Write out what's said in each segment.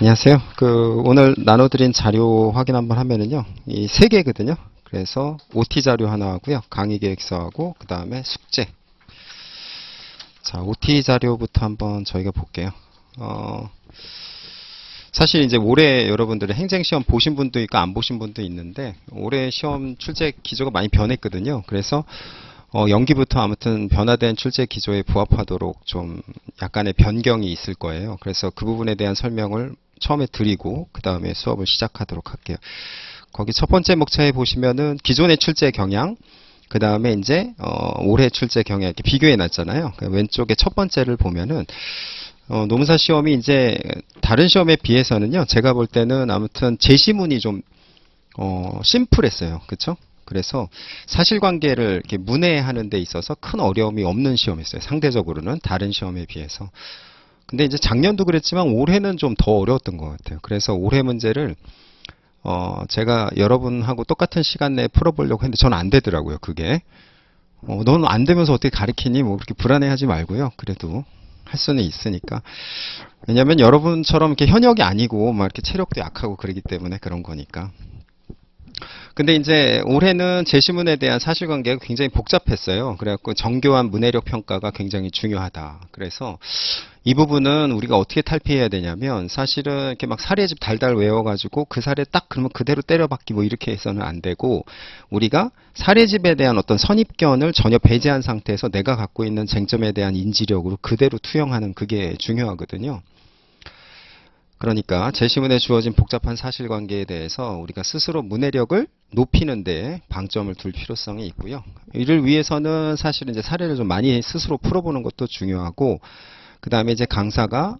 안녕하세요. 오늘 나눠드린 자료 확인 한번 하면은요, 이 세 개거든요. 그래서 OT 자료 하나 하고요, 강의 계획서하고, 그 다음에 숙제. 자, OT 자료부터 한번 저희가 볼게요. 사실 이제 올해 여러분들의 행정시험 보신 분도 있고 안 보신 분도 있는데, 올해 시험 출제 기조가 많이 변했거든요. 그래서 연기부터 아무튼 변화된 출제 기조에 부합하도록 좀 약간의 변경이 있을 거예요. 그래서 그 부분에 대한 설명을 처음에 드리고 그 다음에 수업을 시작하도록 할게요. 거기 첫 번째 목차에 보시면은 기존의 출제 경향, 그 다음에 이제 올해 출제 경향 이렇게 비교해 놨잖아요. 왼쪽에 첫 번째를 보면은 노무사 시험이 이제 다른 시험에 비해서는요, 제가 볼 때는 아무튼 제시문이 좀 심플했어요. 그쵸? 그래서 사실관계를 이렇게 문해하는 데 있어서 큰 어려움이 없는 시험이었어요. 상대적으로는 다른 시험에 비해서. 근데 이제 작년도 그랬지만 올해는 좀 더 어려웠던 것 같아요. 그래서 올해 문제를 제가 여러분하고 똑같은 시간 내에 풀어보려고 했는데 저는 안 되더라고요. 그게. 너는 안 되면서 어떻게 가르치니? 뭐 그렇게 불안해하지 말고요. 그래도 할 수는 있으니까. 왜냐면 여러분처럼 이렇게 현역이 아니고 막 이렇게 체력도 약하고 그러기 때문에 그런 거니까. 근데 이제 올해는 제시문에 대한 사실관계가 굉장히 복잡했어요. 그래갖고 정교한 문해력 평가가 굉장히 중요하다. 그래서 이 부분은 우리가 어떻게 탈피해야 되냐면, 사실은 이렇게 막 사례집 달달 외워가지고 그 사례 딱 그러면 그대로 때려박기 뭐 이렇게 해서는 안 되고, 우리가 사례집에 대한 어떤 선입견을 전혀 배제한 상태에서 내가 갖고 있는 쟁점에 대한 인지력으로 그대로 투영하는, 그게 중요하거든요. 그러니까 제시문에 주어진 복잡한 사실관계에 대해서 우리가 스스로 문해력을 높이는 데 방점을 둘 필요성이 있고요. 이를 위해서는 사실 이제 사례를 좀 많이 스스로 풀어보는 것도 중요하고, 그 다음에 이제 강사가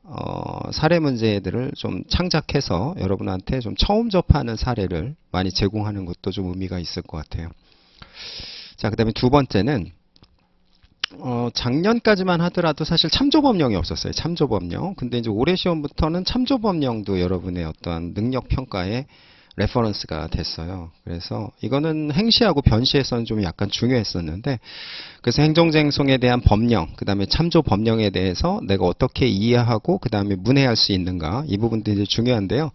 사례 문제들을 좀 창작해서 여러분한테 좀 처음 접하는 사례를 많이 제공하는 것도 좀 의미가 있을 것 같아요. 자, 그 다음에 두 번째는 작년까지만 하더라도 사실 참조법령이 없었어요. 참조법령. 근데 이제 올해 시험부터는 참조법령도 여러분의 어떠한 능력 평가에 레퍼런스가 됐어요. 그래서 이거는 행시하고 변시에서는 좀 약간 중요했었는데, 그래서 행정쟁송에 대한 법령, 그 다음에 참조법령에 대해서 내가 어떻게 이해하고 그 다음에 문해할 수 있는가, 이 부분도 이제 중요한데요.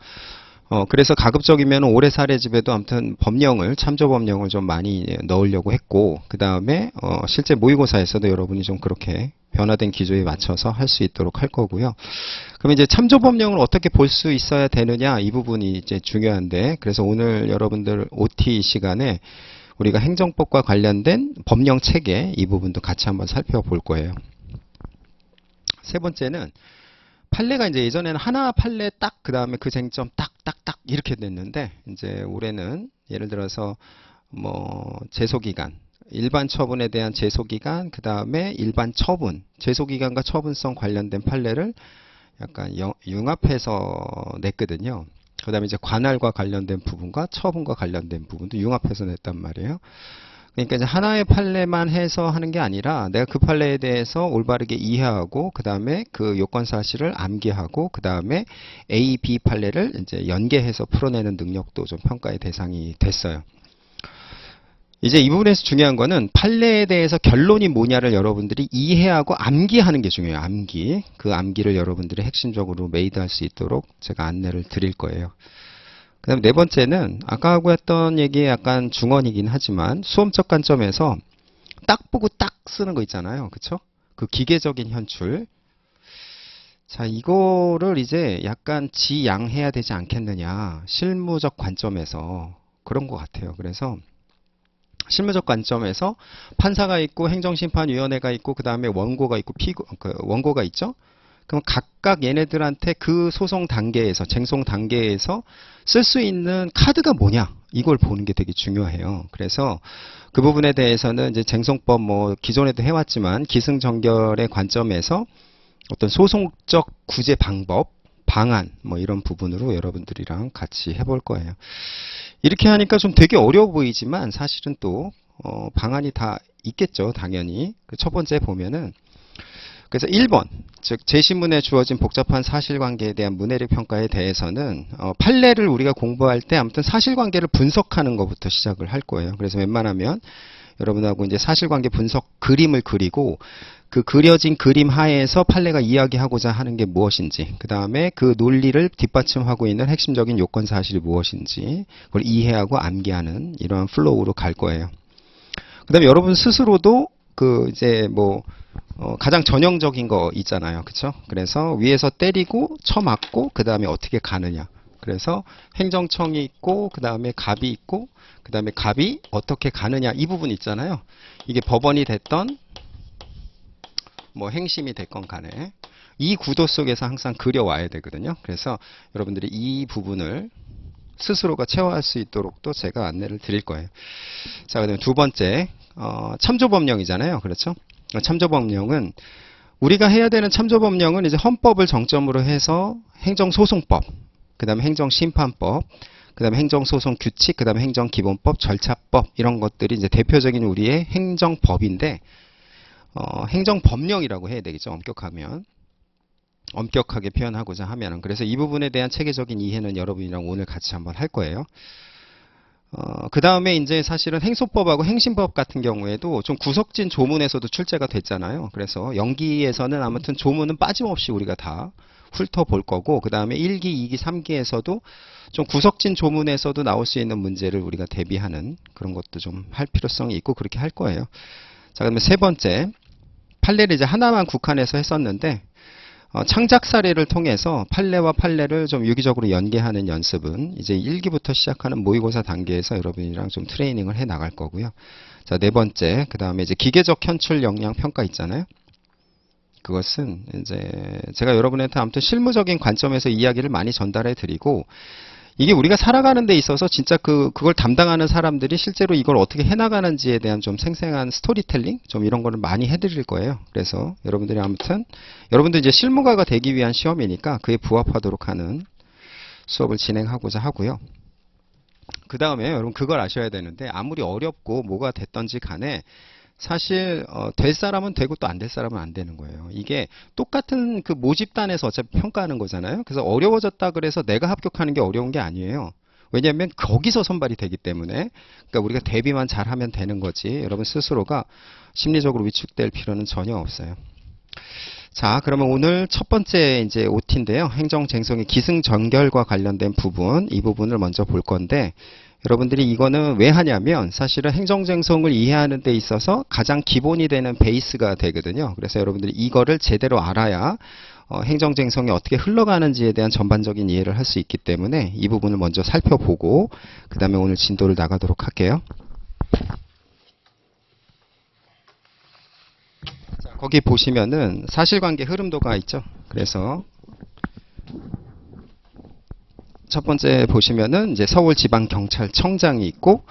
그래서 가급적이면 올해 사례집에도 아무튼 법령을, 참조법령을 좀 많이 넣으려고 했고, 그 다음에 실제 모의고사에서도 여러분이 좀 그렇게 변화된 기조에 맞춰서 할 수 있도록 할 거고요. 그럼 이제 참조법령을 어떻게 볼 수 있어야 되느냐, 이 부분이 이제 중요한데, 그래서 오늘 여러분들 OT 시간에 우리가 행정법과 관련된 법령 체계, 이 부분도 같이 한번 살펴볼 거예요. 세 번째는 판례가 이제 예전에는 하나 판례 딱, 그 다음에 그 쟁점 딱 이렇게 됐는데, 이제 올해는 예를 들어서 뭐 제소기간, 일반 처분에 대한 제소기간, 그 다음에 일반 처분, 제소기간과 처분성 관련된 판례를 약간 융합해서 냈거든요. 그 다음에 이제 관할과 관련된 부분과 처분과 관련된 부분도 융합해서 냈단 말이에요. 그러니까 이제 하나의 판례만 해서 하는 게 아니라 내가 그 판례에 대해서 올바르게 이해하고, 그 다음에 그 요건 사실을 암기하고, 그 다음에 A, B 판례를 이제 연계해서 풀어내는 능력도 좀 평가의 대상이 됐어요. 이제 이 부분에서 중요한 거는 판례에 대해서 결론이 뭐냐를 여러분들이 이해하고 암기하는 게 중요해요. 암기. 그 암기를 여러분들이 핵심적으로 메이드할 수 있도록 제가 안내를 드릴 거예요. 그 다음에 네 번째는 아까 하고 했던 얘기에 약간 중언이긴 하지만, 수험적 관점에서 딱 보고 딱 쓰는 거 있잖아요. 그쵸? 그 기계적인 현출. 자, 이거를 이제 약간 지양해야 되지 않겠느냐. 실무적 관점에서. 그런 것 같아요. 그래서 실무적 관점에서 판사가 있고 행정심판위원회가 있고 그 다음에 원고가 있고 원고가 있죠. 그럼 각각 얘네들한테 그 소송 단계에서, 쟁송 단계에서 쓸 수 있는 카드가 뭐냐, 이걸 보는 게 되게 중요해요. 그래서 그 부분에 대해서는 이제 쟁송법 뭐 기존에도 해왔지만 기승전결의 관점에서 어떤 소송적 구제 방법, 방안 뭐 이런 부분으로 여러분들이랑 같이 해볼 거예요. 이렇게 하니까 좀 되게 어려워 보이지만 사실은 또 방안이 다 있겠죠. 당연히. 그 첫 번째 보면은, 그래서 1번, 즉 제시문에 주어진 복잡한 사실관계에 대한 문해력 평가에 대해서는 판례를 우리가 공부할 때 아무튼 사실관계를 분석하는 것부터 시작을 할 거예요. 그래서 웬만하면 여러분하고 이제 사실관계 분석 그림을 그리고, 그 그려진 그림 하에서 판례가 이야기하고자 하는 게 무엇인지, 그 다음에 그 논리를 뒷받침하고 있는 핵심적인 요건 사실이 무엇인지 그걸 이해하고 암기하는 이러한 플로우로 갈 거예요. 그 다음에 여러분 스스로도 그 이제 뭐 가장 전형적인 거 있잖아요. 그쵸? 그래서 위에서 때리고 쳐맞고 그 다음에 어떻게 가느냐. 그래서 행정청이 있고 그 다음에 갑이 있고 그 다음에 갑이 어떻게 가느냐 이 부분 있잖아요. 이게 법원이 됐던 뭐 행심이 됐건 간에 이 구도 속에서 항상 그려와야 되거든요. 그래서 여러분들이 이 부분을 스스로가 체화할 수 있도록 또 제가 안내를 드릴 거예요. 자, 그다음에 두 번째 참조법령이잖아요. 그렇죠? 참조법령은 우리가 해야 되는 참조법령은 이제 헌법을 정점으로 해서 행정소송법, 그 다음에 행정심판법, 그 다음에 행정소송규칙, 그 다음에 행정기본법, 절차법 이런 것들이 이제 대표적인 우리의 행정법인데 행정법령이라고 해야 되겠죠. 엄격하게 표현하고자 하면은. 그래서 이 부분에 대한 체계적인 이해는 여러분이랑 오늘 같이 한번 할 거예요. 그 다음에 이제 사실은 행소법하고 행심법 같은 경우에도 좀 구석진 조문에서도 출제가 됐잖아요. 그래서 연기에서는 아무튼 조문은 빠짐없이 우리가 다 훑어볼 거고, 그 다음에 1기, 2기, 3기에서도 좀 구석진 조문에서도 나올 수 있는 문제를 우리가 대비하는 그런 것도 좀 할 필요성이 있고 그렇게 할 거예요. 자, 그러면 세 번째, 판례를 이제 하나만 국한해서 했었는데 창작 사례를 통해서 판례와 판례를 좀 유기적으로 연계하는 연습은 이제 1기부터 시작하는 모의고사 단계에서 여러분이랑 좀 트레이닝을 해 나갈 거고요. 자, 네 번째, 그 다음에 이제 기계적 현출 역량 평가 있잖아요. 그것은 이제 제가 여러분한테 아무튼 실무적인 관점에서 이야기를 많이 전달해 드리고, 이게 우리가 살아가는 데 있어서 진짜 그걸 담당하는 사람들이 실제로 이걸 어떻게 해나가는지에 대한 좀 생생한 스토리텔링? 좀 이런 거를 많이 해드릴 거예요. 그래서 여러분들이 아무튼, 여러분들 이제 실무가가 되기 위한 시험이니까 그에 부합하도록 하는 수업을 진행하고자 하고요. 그 다음에 여러분 그걸 아셔야 되는데, 아무리 어렵고 뭐가 됐던지 간에 사실 될 사람은 되고 또 안 될 사람은 안 되는 거예요. 이게 똑같은 그 모집단에서 어차피 평가하는 거잖아요. 그래서 어려워졌다 그래서 내가 합격하는 게 어려운 게 아니에요. 왜냐하면 거기서 선발이 되기 때문에. 그러니까 우리가 대비만 잘하면 되는 거지, 여러분 스스로가 심리적으로 위축될 필요는 전혀 없어요. 자, 그러면 오늘 첫 번째 이제 OT인데요. 행정쟁송의 기승전결과 관련된 부분, 이 부분을 먼저 볼 건데, 여러분들이 이거는 왜 하냐면 사실은 행정쟁송을 이해하는 데 있어서 가장 기본이 되는 베이스가 되거든요. 그래서 여러분들이 이거를 제대로 알아야 행정쟁송이 어떻게 흘러가는지에 대한 전반적인 이해를 할 수 있기 때문에 이 부분을 먼저 살펴보고 그 다음에 오늘 진도를 나가도록 할게요. 자, 거기 보시면은 사실관계 흐름도가 있죠. 그래서 첫 번째 보시면은 이제 서울지방경찰청장이 있고,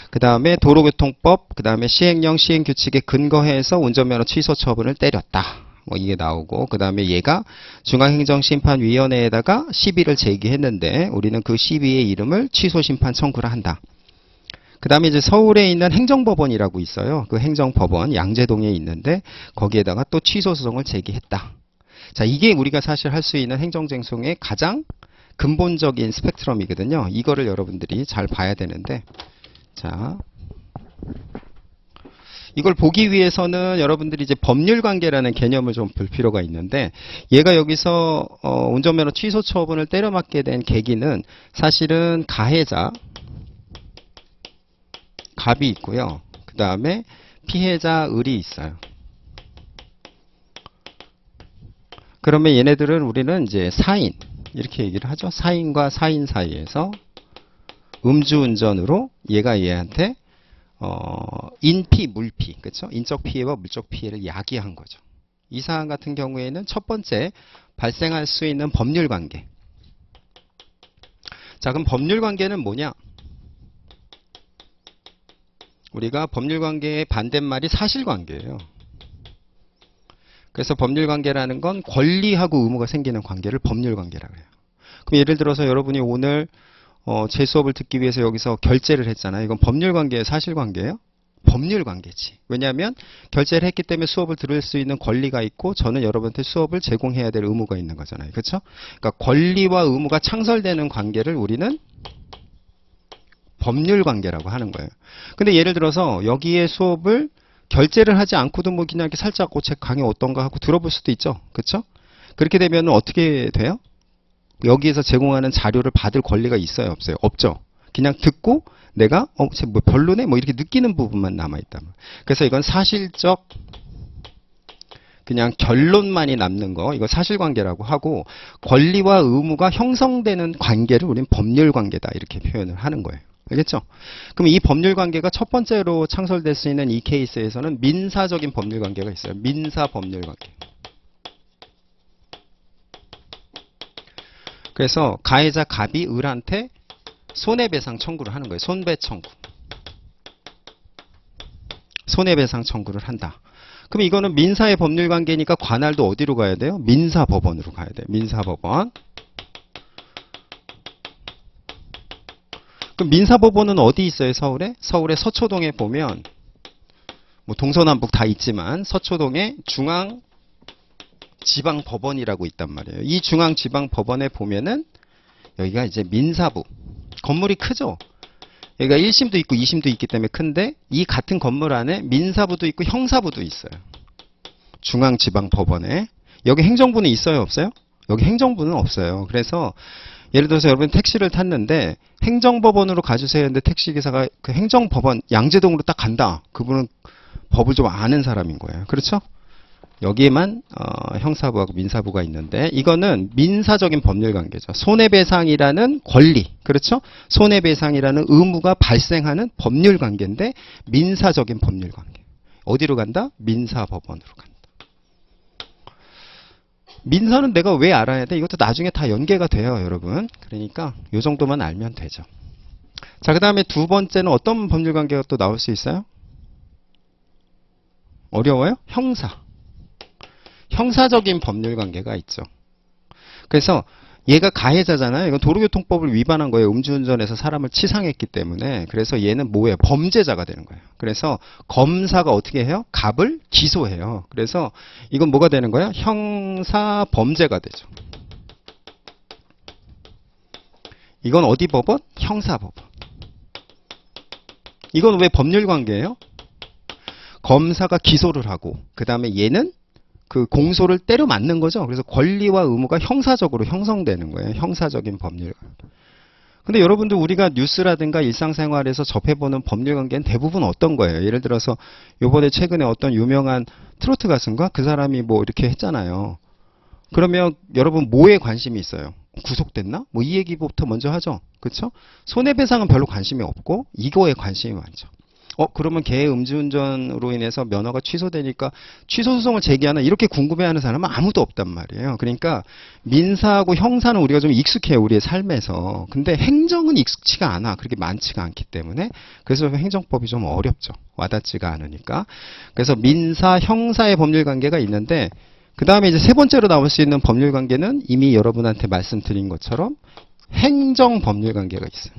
그 다음에 도로교통법, 그 다음에 시행령 시행규칙에 근거해서 운전면허 취소 처분을 때렸다. 뭐 이게 나오고, 그 다음에 얘가 중앙행정심판위원회에다가 시비를 제기했는데 우리는 그 시비의 이름을 취소심판 청구를 한다. 그 다음에 이제 서울에 있는 행정법원이라고 있어요. 그 행정법원 양재동에 있는데 거기에다가 또 취소소송을 제기했다. 자, 이게 우리가 사실 할 수 있는 행정쟁송의 가장 근본적인 스펙트럼이거든요. 이거를 여러분들이 잘 봐야 되는데, 자, 이걸 보기 위해서는 여러분들이 이제 법률관계라는 개념을 좀 볼 필요가 있는데, 얘가 여기서 운전면허 취소 처분을 때려맞게 된 계기는 사실은 가해자 갑이 있고요. 그 다음에 피해자 을이 있어요. 그러면 얘네들은 우리는 이제 사인 이렇게 얘기를 하죠. 사인과 사인 사이에서 음주운전으로 얘가 얘한테 인피, 물피, 그렇죠? 인적 피해와 물적 피해를 야기한 거죠. 이 사안 같은 경우에는 첫 번째 발생할 수 있는 법률 관계. 자, 그럼 법률 관계는 뭐냐? 우리가 법률 관계의 반대말이 사실관계예요. 그래서 법률관계라는 건 권리하고 의무가 생기는 관계를 법률관계라고 해요. 그럼 예를 들어서 여러분이 오늘 제 수업을 듣기 위해서 여기서 결제를 했잖아요. 이건 법률관계예요, 사실관계예요? 법률관계지. 왜냐하면 결제를 했기 때문에 수업을 들을 수 있는 권리가 있고 저는 여러분한테 수업을 제공해야 될 의무가 있는 거잖아요. 그렇죠? 그러니까 권리와 의무가 창설되는 관계를 우리는 법률관계라고 하는 거예요. 근데 예를 들어서 여기에 수업을 결제를 하지 않고도 뭐 그냥 이렇게 살짝 책 강의 어떤가 하고 들어볼 수도 있죠. 그렇죠? 그렇게 되면 어떻게 돼요? 여기에서 제공하는 자료를 받을 권리가 있어요, 없어요? 없죠. 그냥 듣고 내가 뭐 별로네 뭐 이렇게 느끼는 부분만 남아 있다. 그래서 이건 사실적 그냥 결론만이 남는 거, 이거 사실관계라고 하고, 권리와 의무가 형성되는 관계를 우리는 법률관계다 이렇게 표현을 하는 거예요. 알겠죠? 그럼 이 법률관계가 첫 번째로 창설될 수 있는 이 케이스에서는 민사적인 법률관계가 있어요. 민사법률관계. 그래서 가해자 갑이 을한테 손해배상 청구를 하는 거예요. 손배청구. 손해배상 청구를 한다. 그럼 이거는 민사의 법률관계니까 관할도 어디로 가야 돼요? 민사법원으로 가야 돼요. 민사법원. 그럼 민사법원은 어디 있어요? 서울에? 서울의 서초동에 보면 뭐 동서남북 다 있지만 서초동에 중앙지방법원이라고 있단 말이에요. 이 중앙지방법원에 보면은 여기가 이제 민사부. 건물이 크죠? 여기가 1심도 있고 2심도 있기 때문에 큰데 이 같은 건물 안에 민사부도 있고 형사부도 있어요. 중앙지방법원에. 여기 행정부는 있어요? 없어요? 여기 행정부는 없어요. 그래서 예를 들어서 여러분 택시를 탔는데 행정법원으로 가주세요 했는데 택시기사가 그 행정법원 양재동으로 딱 간다. 그분은 법을 좀 아는 사람인 거예요. 그렇죠? 여기에만 형사부하고 민사부가 있는데 이거는 민사적인 법률관계죠. 손해배상이라는 권리, 그렇죠? 손해배상이라는 의무가 발생하는 법률관계인데 민사적인 법률관계. 어디로 간다? 민사법원으로 간다. 민사는 내가 왜 알아야 돼? 이것도 나중에 다 연계가 돼요, 여러분. 그러니까 이 정도만 알면 되죠. 자, 그 다음에 두 번째는 어떤 법률관계가 또 나올 수 있어요? 어려워요? 형사. 형사적인 법률관계가 있죠. 그래서 얘가 가해자잖아요. 이건 도로교통법을 위반한 거예요. 음주운전해서 사람을 치상했기 때문에. 그래서 얘는 뭐예요? 범죄자가 되는 거예요. 그래서 검사가 어떻게 해요? 갑을 기소해요. 그래서 이건 뭐가 되는 거예요? 형사범죄가 되죠. 이건 어디 법원? 형사법원. 이건 왜 법률관계예요? 검사가 기소를 하고 그 다음에 얘는 그 공소를 때려 맞는 거죠. 그래서 권리와 의무가 형사적으로 형성되는 거예요. 형사적인 법률관계. 근데 여러분들 우리가 뉴스라든가 일상생활에서 접해보는 법률관계는 대부분 어떤 거예요? 예를 들어서 요번에 최근에 어떤 유명한 트로트 가수인가? 그 사람이 뭐 이렇게 했잖아요. 그러면 여러분 뭐에 관심이 있어요? 구속됐나? 뭐 이 얘기부터 먼저 하죠. 그렇죠? 손해배상은 별로 관심이 없고 이거에 관심이 많죠. 그러면 걔 음주운전으로 인해서 면허가 취소되니까 취소소송을 제기하나 이렇게 궁금해하는 사람은 아무도 없단 말이에요. 그러니까 민사하고 형사는 우리가 좀 익숙해요. 우리의 삶에서. 근데 행정은 익숙치가 않아. 그렇게 많지가 않기 때문에. 그래서 행정법이 좀 어렵죠. 와닿지가 않으니까. 그래서 민사, 형사의 법률관계가 있는데 그 다음에 이제 세 번째로 나올 수 있는 법률관계는 이미 여러분한테 말씀드린 것처럼 행정법률관계가 있어요.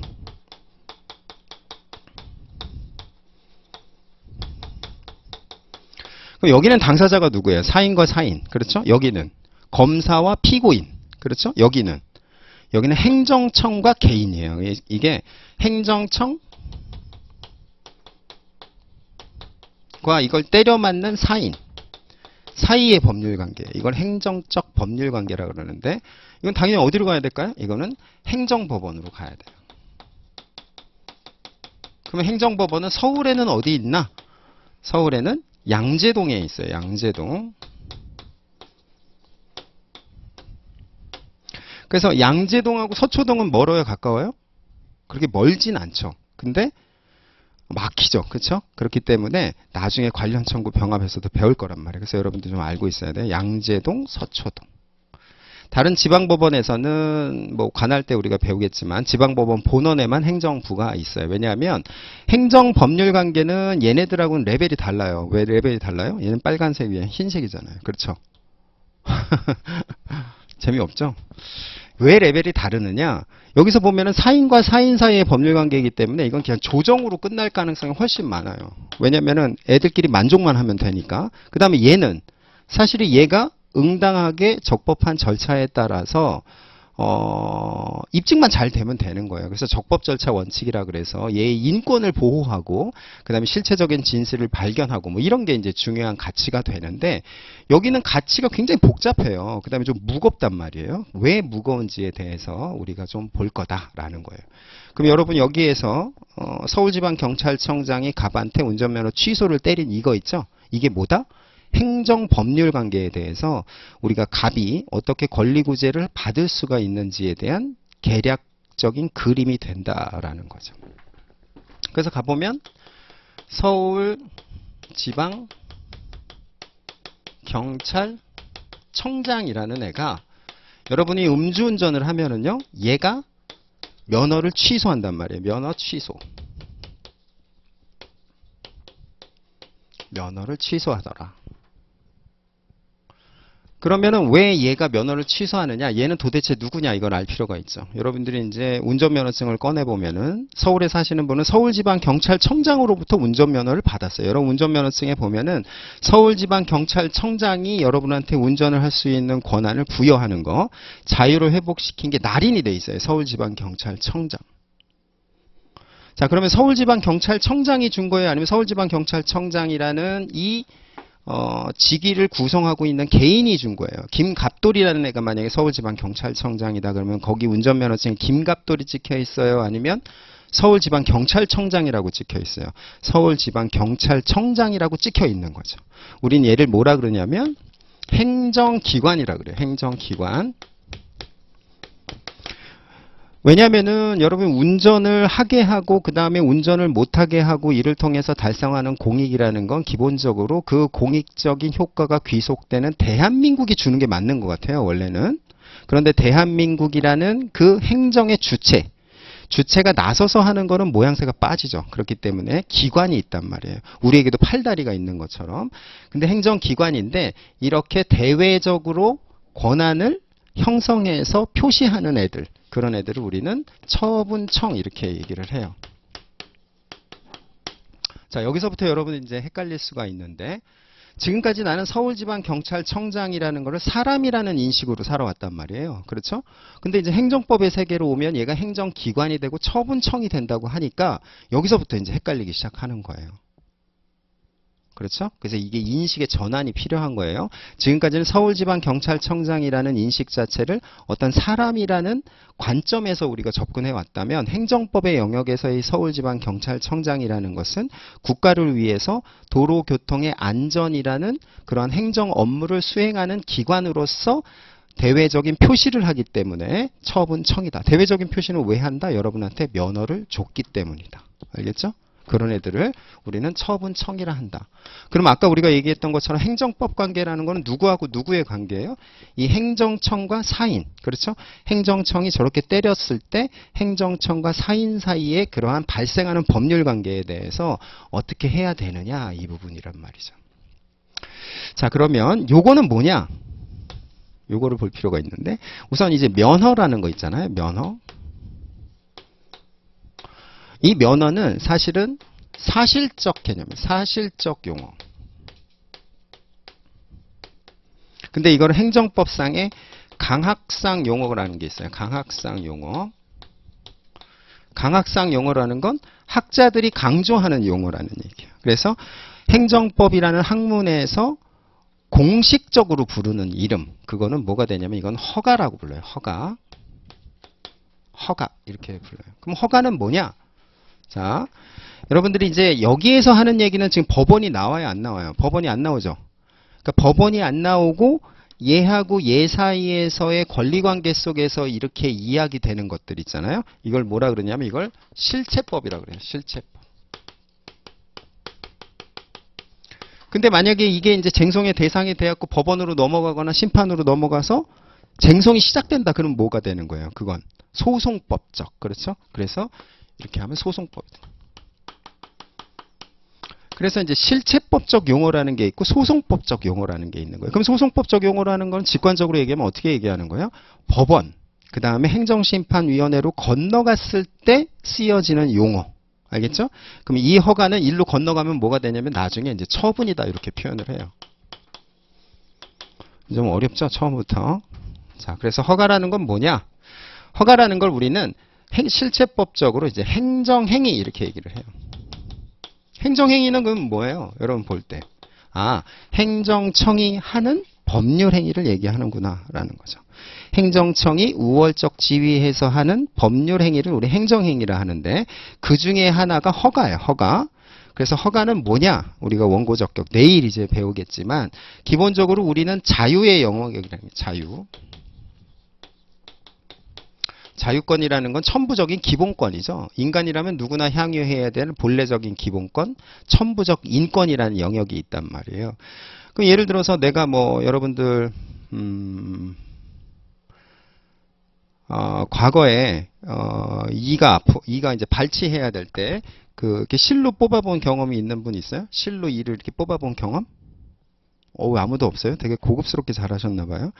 여기는 당사자가 누구예요? 사인과 사인. 그렇죠? 여기는 검사와 피고인. 그렇죠? 여기는 행정청과 개인이에요. 이게 행정청과 이걸 때려 맞는 사인 사이의 법률관계예요. 이걸 행정적 법률관계라고 그러는데 이건 당연히 어디로 가야 될까요? 이거는 행정법원으로 가야 돼요. 그러면 행정법원은 서울에는 어디 있나? 서울에는 양재동에 있어요. 양재동. 그래서 양재동하고 서초동은 멀어요? 가까워요? 그렇게 멀진 않죠. 근데 막히죠. 그렇죠? 그렇기 때문에 나중에 관련 청구 병합에서도 배울 거란 말이에요. 그래서 여러분들 좀 알고 있어야 돼요. 양재동, 서초동. 다른 지방법원에서는 뭐 관할 때 우리가 배우겠지만 지방법원 본원에만 행정부가 있어요. 왜냐하면 행정법률관계는 얘네들하고는 레벨이 달라요. 왜 레벨이 달라요? 얘는 빨간색 위에 흰색이잖아요. 그렇죠? 재미없죠? 왜 레벨이 다르느냐? 여기서 보면은 사인과 사인 사이의 법률관계이기 때문에 이건 그냥 조정으로 끝날 가능성이 훨씬 많아요. 왜냐면은 애들끼리 만족만 하면 되니까. 그 다음에 얘는 사실은 얘가 응당하게 적법한 절차에 따라서 입증만 잘 되면 되는 거예요. 그래서 적법 절차 원칙이라 그래서 얘의 인권을 보호하고 그다음에 실체적인 진실을 발견하고 뭐 이런 게 이제 중요한 가치가 되는데 여기는 가치가 굉장히 복잡해요. 그다음에 좀 무겁단 말이에요. 왜 무거운지에 대해서 우리가 좀 볼 거다라는 거예요. 그럼 여러분 여기에서 서울지방경찰청장이 갑한테 운전면허 취소를 때린 이거 있죠? 이게 뭐다? 행정법률 관계에 대해서 우리가 갑이 어떻게 권리구제를 받을 수가 있는지에 대한 개략적인 그림이 된다라는 거죠. 그래서 가보면 서울지방경찰청장이라는 애가 여러분이 음주운전을 하면은요, 얘가 면허를 취소한단 말이에요. 면허 취소. 면허를 취소하더라. 그러면은 왜 얘가 면허를 취소하느냐? 얘는 도대체 누구냐? 이걸 알 필요가 있죠. 여러분들이 이제 운전면허증을 꺼내보면은 서울에 사시는 분은 서울지방경찰청장으로부터 운전면허를 받았어요. 여러분 운전면허증에 보면은 서울지방경찰청장이 여러분한테 운전을 할 수 있는 권한을 부여하는 거, 자유를 회복시킨 게 날인이 돼 있어요. 서울지방경찰청장. 자, 그러면 서울지방경찰청장이 준 거예요? 아니면 서울지방경찰청장이라는 이 직위를 구성하고 있는 개인이 준 거예요. 김갑돌이라는 애가 만약에 서울지방경찰청장이다 그러면 거기 운전면허증에 김갑돌이 찍혀 있어요? 아니면 서울지방경찰청장이라고 찍혀 있어요? 서울지방경찰청장이라고 찍혀 있는 거죠. 우린 얘를 뭐라 그러냐면 행정기관이라 그래요. 행정기관. 왜냐면은 여러분 운전을 하게 하고 그 다음에 운전을 못하게 하고 이를 통해서 달성하는 공익이라는 건 기본적으로 그 공익적인 효과가 귀속되는 대한민국이 주는 게 맞는 것 같아요. 원래는. 그런데 대한민국이라는 그 행정의 주체가 나서서 하는 거는 모양새가 빠지죠. 그렇기 때문에 기관이 있단 말이에요. 우리에게도 팔다리가 있는 것처럼. 근데 행정기관인데 이렇게 대외적으로 권한을 형성해서 표시하는 애들, 그런 애들을 우리는 처분청 이렇게 얘기를 해요. 자, 여기서부터 여러분이 이제 헷갈릴 수가 있는데 지금까지 나는 서울지방경찰청장이라는 거를 사람이라는 인식으로 살아왔단 말이에요. 그렇죠? 근데 이제 행정법의 세계로 오면 얘가 행정기관이 되고 처분청이 된다고 하니까 여기서부터 이제 헷갈리기 시작하는 거예요. 그렇죠? 그래서 이게 인식의 전환이 필요한 거예요. 지금까지는 서울지방경찰청장이라는 인식 자체를 어떤 사람이라는 관점에서 우리가 접근해 왔다면 행정법의 영역에서의 서울지방경찰청장이라는 것은 국가를 위해서 도로교통의 안전이라는 그러한 행정 업무를 수행하는 기관으로서 대외적인 표시를 하기 때문에 처분청이다. 대외적인 표시는 왜 한다? 여러분한테 면허를 줬기 때문이다. 알겠죠? 그런 애들을 우리는 처분청이라 한다. 그럼 아까 우리가 얘기했던 것처럼 행정법 관계라는 것은 누구하고 누구의 관계예요? 이 행정청과 사인. 그렇죠? 행정청이 저렇게 때렸을 때 행정청과 사인 사이에 그러한 발생하는 법률 관계에 대해서 어떻게 해야 되느냐 이 부분이란 말이죠. 자, 그러면 요거는 뭐냐? 요거를 볼 필요가 있는데 우선 이제 면허라는 거 있잖아요. 면허. 이 면허는 사실은 사실적 개념이에요. 사실적 용어. 근데 이거는 행정법상의 강학상 용어라는 게 있어요. 강학상 용어. 강학상 용어라는 건 학자들이 강조하는 용어라는 얘기예요. 그래서 행정법이라는 학문에서 공식적으로 부르는 이름. 그거는 뭐가 되냐면 이건 허가라고 불러요. 허가. 허가. 이렇게 불러요. 그럼 허가는 뭐냐? 자, 여러분들이 이제 여기에서 하는 얘기는 지금 법원이 나와요, 안 나와요? 법원이 안 나오죠? 그러니까 법원이 안 나오고 얘하고 얘 사이에서의 권리관계 속에서 이렇게 이야기되는 것들 있잖아요. 이걸 뭐라 그러냐면 이걸 실체법이라고 그래요. 실체법. 근데 만약에 이게 이제 쟁송의 대상이 되었고 법원으로 넘어가거나 심판으로 넘어가서 쟁송이 시작된다. 그러면 뭐가 되는 거예요? 그건 소송법적. 그렇죠? 그래서 이렇게 하면 소송법이다. 그래서 이제 실체법적 용어라는 게 있고 소송법적 용어라는 게 있는 거예요. 그럼 소송법적 용어라는 건 직관적으로 얘기하면 어떻게 얘기하는 거예요? 법원, 그 다음에 행정심판위원회로 건너갔을 때 쓰여지는 용어. 알겠죠? 그럼 이 허가는 일로 건너가면 뭐가 되냐면 나중에 이제 처분이다 이렇게 표현을 해요. 좀 어렵죠? 처음부터. 자, 그래서 허가라는 건 뭐냐? 허가라는 걸 우리는 실체법적으로 이제 행정행위 이렇게 얘기를 해요. 행정행위는 그럼 뭐예요? 여러분 볼 때. 아, 행정청이 하는 법률 행위를 얘기하는구나 라는 거죠. 행정청이 우월적 지위에서 하는 법률 행위를 우리 행정행위라 하는데 그 중에 하나가 허가예요. 허가. 그래서 허가는 뭐냐? 우리가 원고 적격 내일 이제 배우겠지만 기본적으로 우리는 자유의 영역이라는 거예요. 자유. 자유권이라는 건 천부적인 기본권이죠. 인간이라면 누구나 향유해야 될 본래적인 기본권, 천부적 인권이라는 영역이 있단 말이에요. 그럼 예를 들어서 내가 뭐 여러분들 과거에 이가 이제 발치해야 될 때 이렇게 실로 뽑아본 경험이 있는 분 있어요? 실로 이를 이렇게 뽑아본 경험? 아무도 없어요? 되게 고급스럽게 잘하셨나 봐요.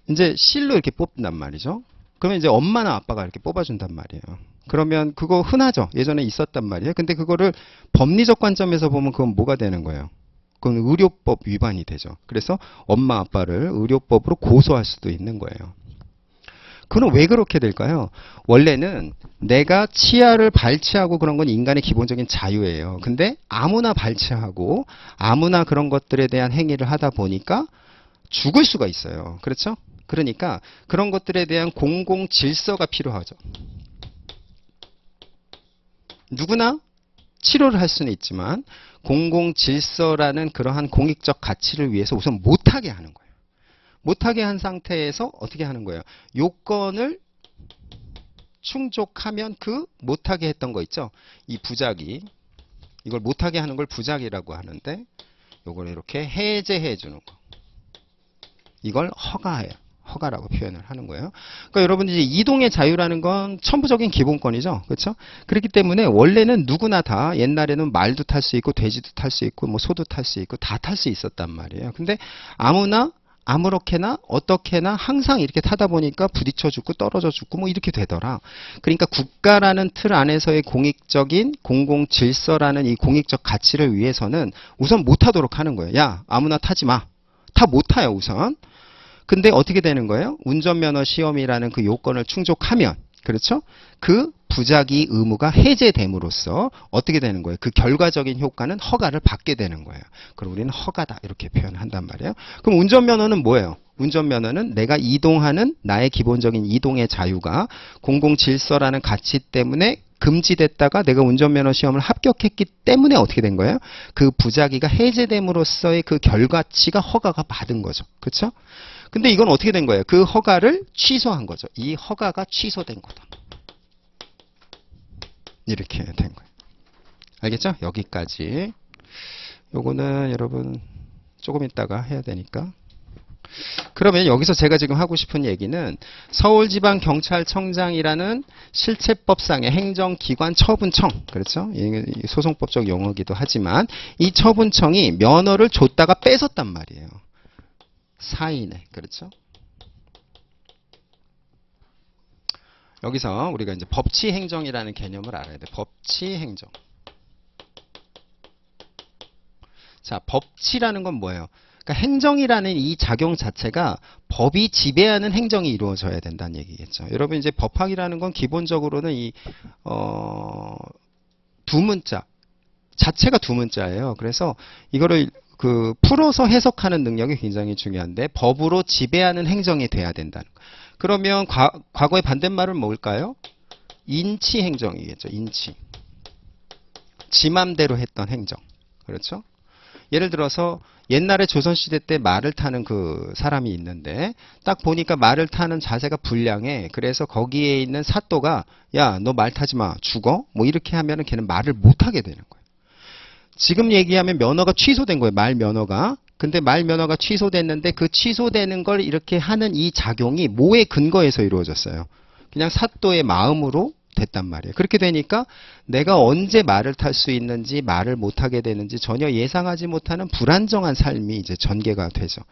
이제 실로 이렇게 뽑는단 말이죠. 그러면 이제 엄마나 아빠가 이렇게 뽑아준단 말이에요. 그러면 그거 흔하죠. 예전에 있었단 말이에요. 근데 그거를 법리적 관점에서 보면 그건 뭐가 되는 거예요? 그건 의료법 위반이 되죠. 그래서 엄마 아빠를 의료법으로 고소할 수도 있는 거예요. 그건 왜 그렇게 될까요? 원래는 내가 치아를 발치하고 그런 건 인간의 기본적인 자유예요. 근데 아무나 발치하고 아무나 그런 것들에 대한 행위를 하다 보니까 죽을 수가 있어요. 그렇죠? 그러니까 그런 것들에 대한 공공 질서가 필요하죠. 누구나 치료를 할 수는 있지만 공공 질서라는 그러한 공익적 가치를 위해서 우선 못하게 하는 거예요. 못하게 한 상태에서 어떻게 하는 거예요? 요건을 충족하면 그 못하게 했던 거 있죠? 이 부작위. 이걸 못하게 하는 걸 부작위라고 하는데 요걸 이렇게 해제해 주는 거. 이걸 허가예요. 허가라고 표현을 하는 거예요. 그러니까 여러분들이 이동의 자유라는 건 천부적인 기본권이죠. 그렇죠? 그렇기 때문에 원래는 누구나 다 옛날에는 말도 탈 수 있고 돼지도 탈 수 있고 뭐 소도 탈 수 있고 다 탈 수 있었단 말이에요. 근데 아무나 아무렇게나 어떻게나 항상 이렇게 타다 보니까 부딪혀 죽고 떨어져 죽고 뭐 이렇게 되더라. 그러니까 국가라는 틀 안에서의 공익적인 공공 질서라는 이 공익적 가치를 위해서는 우선 못 타도록 하는 거예요. 야, 아무나 타지 마. 다 못 타요, 우선. 근데 어떻게 되는 거예요? 운전면허 시험이라는 그 요건을 충족하면, 그렇죠? 그 부작위 의무가 해제됨으로써 어떻게 되는 거예요? 그 결과적인 효과는 허가를 받게 되는 거예요. 그럼 우리는 허가다 이렇게 표현한단 말이에요. 그럼 운전면허는 뭐예요? 운전면허는 내가 이동하는 나의 기본적인 이동의 자유가 공공질서라는 가치 때문에 금지됐다가 내가 운전면허 시험을 합격했기 때문에 어떻게 된 거예요? 그 부작위가 해제됨으로써의 그 결과치가 허가가 받은 거죠. 그렇죠? 근데 이건 어떻게 된 거예요? 그 허가를 취소한 거죠. 이 허가가 취소된 거다. 이렇게 된 거예요. 알겠죠? 여기까지. 요거는 여러분 조금 있다가 해야 되니까. 그러면 여기서 제가 지금 하고 싶은 얘기는 서울지방경찰청장이라는 실체법상의 행정기관 처분청, 그렇죠? 소송법적 용어이기도 하지만 이 처분청이 면허를 줬다가 뺏었단 말이에요. 사인에, 그렇죠? 여기서 우리가 이제 법치행정이라는 개념을 알아야 돼. 법치행정. 자, 법치라는 건 뭐예요? 그러니까 행정이라는 이 작용 자체가 법이 지배하는 행정이 이루어져야 된다는 얘기겠죠. 여러분 이제 법학이라는 건 기본적으로는 이 두 문자 자체가 두 문자예요. 그래서 이거를 풀어서 해석하는 능력이 굉장히 중요한데 법으로 지배하는 행정이 돼야 된다는 거. 그러면 과거의 반대말은 뭘까요? 인치 행정이겠죠. 인치. 지 맘대로 했던 행정. 그렇죠? 예를 들어서 옛날에 조선시대 때 말을 타는 그 사람이 있는데 딱 보니까 말을 타는 자세가 불량해. 그래서 거기에 있는 사또가 야, 너 말 타지 마. 죽어? 뭐 이렇게 하면은 걔는 말을 못 하게 되는 거예요. 지금 얘기하면 면허가 취소된 거예요. 말 면허가. 근데 말 면허가 취소됐는데 그 취소되는 걸 이렇게 하는 이 작용이 뭐에 근거해서 이루어졌어요? 그냥 사또의 마음으로 됐단 말이에요. 그렇게 되니까 내가 언제 말을 탈 수 있는지 말을 못하게 되는지 전혀 예상하지 못하는 불안정한 삶이 이제 전개가 되죠.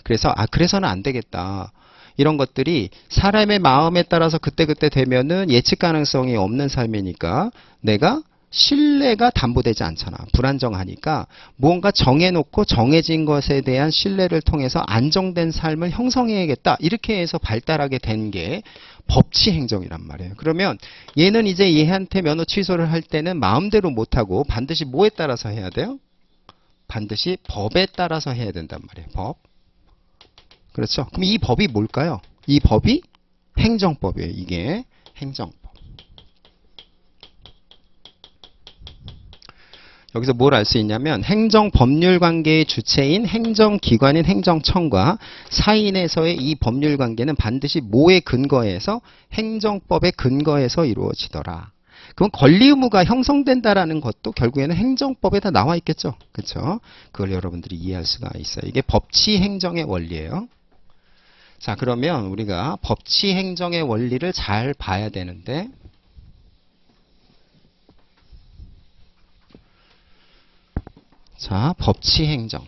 그래서 그래서는 안 되겠다. 이런 것들이 사람의 마음에 따라서 그때그때 되면은 예측 가능성이 없는 삶이니까 내가 신뢰가 담보되지 않잖아. 불안정하니까 무언가 정해놓고 정해진 것에 대한 신뢰를 통해서 안정된 삶을 형성해야겠다. 이렇게 해서 발달하게 된 게 법치 행정이란 말이에요. 그러면 얘는 이제 얘한테 면허 취소를 할 때는 마음대로 못하고 반드시 뭐에 따라서 해야 돼요? 반드시 법에 따라서 해야 된단 말이에요. 법. 그렇죠? 그럼 이 법이 뭘까요? 이 법이 행정법이에요. 이게 행정법. 여기서 뭘 알 수 있냐면 행정법률관계의 주체인 행정기관인 행정청과 사인에서의 이 법률관계는 반드시 뭐에 근거해서 행정법에 근거해서 이루어지더라. 그럼 권리 의무가 형성된다라는 것도 결국에는 행정법에 다 나와 있겠죠. 그렇죠? 그걸 여러분들이 이해할 수가 있어요. 이게 법치 행정의 원리예요. 자, 그러면 우리가 법치 행정의 원리를 잘 봐야 되는데 자, 법치 행정.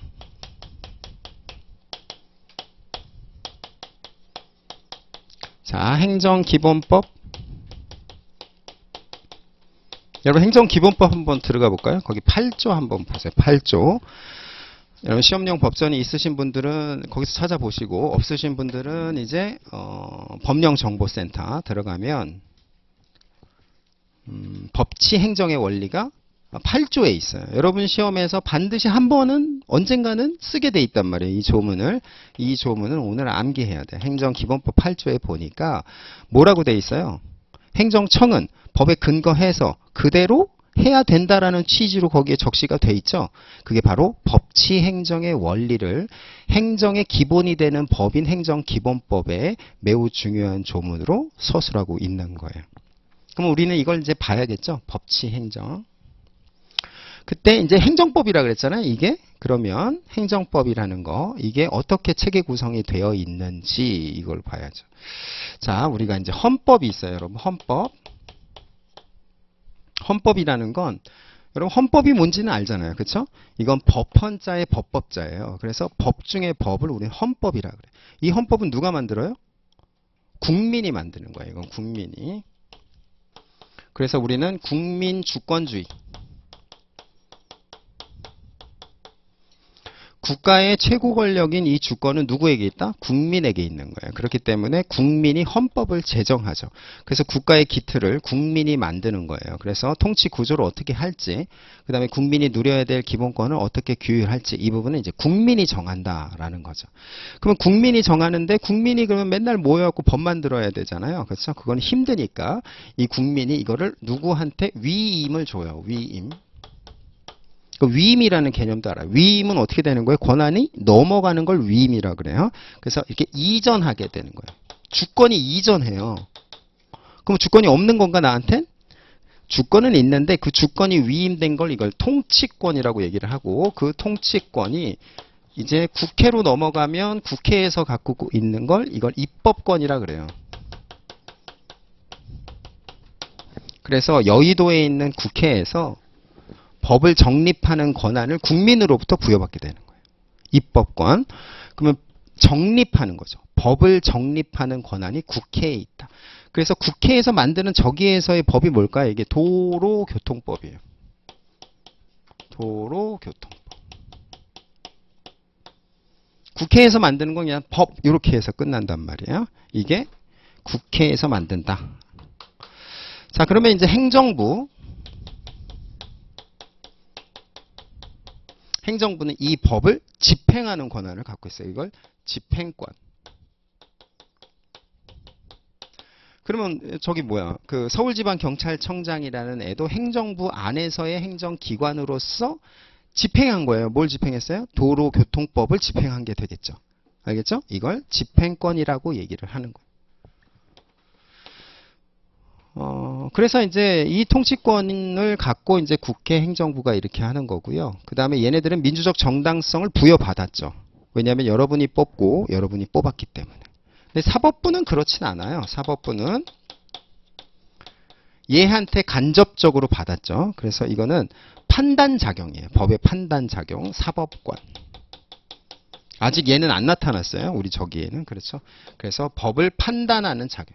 자, 행정기본법. 여러분 행정기본법 한번 들어가 볼까요? 거기 8조 한번 보세요. 8조. 여러분 시험용 법전이 있으신 분들은 거기서 찾아보시고 없으신 분들은 이제 법령정보센터 들어가면 법치 행정의 원리가 8조에 있어요. 여러분 시험에서 반드시 한 번은 언젠가는 쓰게 돼 있단 말이에요. 이 조문을. 이 조문은 오늘 암기해야 돼. 행정기본법 8조에 보니까 뭐라고 돼 있어요? 행정청은 법에 근거해서 그대로 해야 된다라는 취지로 거기에 적시가 돼 있죠. 그게 바로 법치 행정의 원리를 행정의 기본이 되는 법인 행정기본법에 매우 중요한 조문으로 서술하고 있는 거예요. 그럼 우리는 이걸 이제 봐야겠죠. 법치 행정. 그때 이제 행정법이라 그랬잖아요. 이게 그러면 행정법이라는 거 이게 어떻게 체계 구성이 되어 있는지 이걸 봐야죠. 자, 우리가 이제 헌법이 있어요, 여러분. 헌법. 헌법이라는 건 여러분 헌법이 뭔지는 알잖아요. 그렇죠? 이건 법헌자의 법법자예요. 그래서 법 중에 법을 우리는 헌법이라 그래. 이 헌법은 누가 만들어요? 국민이 만드는 거예요. 이건 국민이. 그래서 우리는 국민 주권주의. 국가의 최고 권력인 이 주권은 누구에게 있다? 국민에게 있는 거예요. 그렇기 때문에 국민이 헌법을 제정하죠. 그래서 국가의 기틀을 국민이 만드는 거예요. 그래서 통치 구조를 어떻게 할지, 그 다음에 국민이 누려야 될 기본권을 어떻게 규율할지 이 부분은 이제 국민이 정한다라는 거죠. 그러면 국민이 정하는데 국민이 그러면 맨날 모여갖고 법 만들어야 되잖아요. 그렇죠? 그건 힘드니까 이 국민이 이거를 누구한테 위임을 줘요. 위임. 그 위임이라는 개념도 알아요. 위임은 어떻게 되는 거예요? 권한이 넘어가는 걸 위임이라 그래요. 그래서 이렇게 이전하게 되는 거예요. 주권이 이전해요. 그럼 주권이 없는 건가 나한텐? 주권은 있는데 그 주권이 위임된 걸 이걸 통치권이라고 얘기를 하고 그 통치권이 이제 국회로 넘어가면 국회에서 갖고 있는 걸 이걸 입법권이라 그래요. 그래서 여의도에 있는 국회에서 법을 정립하는 권한을 국민으로부터 부여받게 되는 거예요. 입법권. 그러면 정립하는 거죠. 법을 정립하는 권한이 국회에 있다. 그래서 국회에서 만드는 저기에서의 법이 뭘까요? 이게 도로교통법이에요. 도로교통법. 국회에서 만드는 건 그냥 법 이렇게 해서 끝난단 말이에요. 이게 국회에서 만든다. 자, 그러면 이제 행정부. 행정부는 이 법을 집행하는 권한을 갖고 있어요. 이걸 집행권. 그러면 저기 뭐야? 그 서울지방경찰청장이라는 애도 행정부 안에서의 행정기관으로서 집행한 거예요. 뭘 집행했어요? 도로교통법을 집행한 게 되겠죠. 알겠죠? 이걸 집행권이라고 얘기를 하는 거예요. 그래서 이제 이 통치권을 갖고 이제 국회 행정부가 이렇게 하는 거고요. 그 다음에 얘네들은 민주적 정당성을 부여받았죠. 왜냐하면 여러분이 뽑고 여러분이 뽑았기 때문에. 근데 사법부는 그렇진 않아요. 사법부는 얘한테 간접적으로 받았죠. 그래서 이거는 판단작용이에요. 법의 판단작용, 사법권. 아직 얘는 안 나타났어요. 우리 저기에는. 그렇죠. 그래서 법을 판단하는 작용.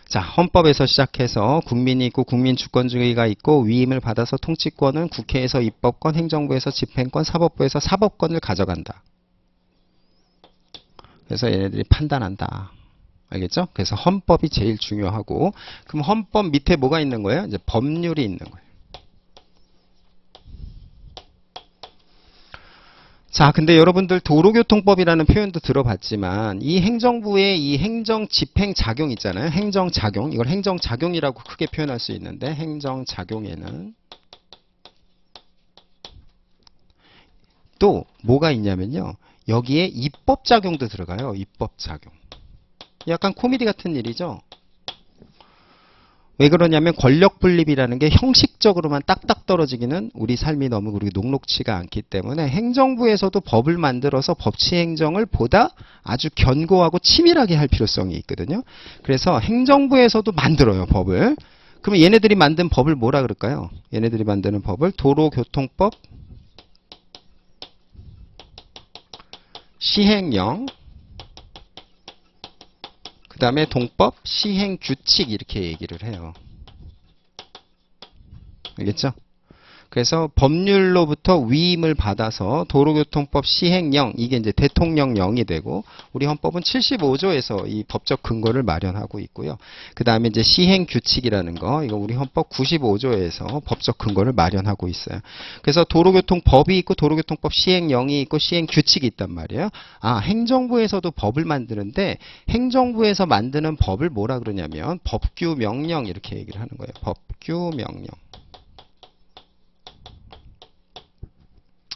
자, 헌법에서 시작해서 국민이 있고 국민주권주의가 있고 위임을 받아서 통치권은 국회에서 입법권, 행정부에서 집행권, 사법부에서 사법권을 가져간다. 그래서 얘네들이 판단한다. 알겠죠? 그래서 헌법이 제일 중요하고, 그럼 헌법 밑에 뭐가 있는 거예요? 이제 법률이 있는 거예요. 자, 근데 여러분들 도로교통법이라는 표현도 들어봤지만 이 행정부의 이 행정집행작용 있잖아요. 행정작용. 이걸 행정작용이라고 크게 표현할 수 있는데 행정작용에는 또 뭐가 있냐면요. 여기에 입법작용도 들어가요. 입법작용. 약간 코미디 같은 일이죠. 왜 그러냐면 권력분립이라는 게 형식적으로만 딱딱 떨어지기는 우리 삶이 너무 그렇게 녹록치가 않기 때문에 행정부에서도 법을 만들어서 법치행정을 보다 아주 견고하고 치밀하게 할 필요성이 있거든요. 그래서 행정부에서도 만들어요, 법을. 그러면 얘네들이 만든 법을 뭐라 그럴까요? 얘네들이 만드는 법을 도로교통법 시행령, 그 다음에 동법 시행규칙 이렇게 얘기를 해요. 알겠죠? 그래서 법률로부터 위임을 받아서 도로교통법 시행령, 이게 이제 대통령령이 되고, 우리 헌법은 75조에서 이 법적 근거를 마련하고 있고요. 그 다음에 이제 시행규칙이라는 거, 이거 우리 헌법 95조에서 법적 근거를 마련하고 있어요. 그래서 도로교통법이 있고, 도로교통법 시행령이 있고, 시행규칙이 있단 말이에요. 아, 행정부에서도 법을 만드는데, 행정부에서 만드는 법을 뭐라 그러냐면, 법규명령 이렇게 얘기를 하는 거예요. 법규명령.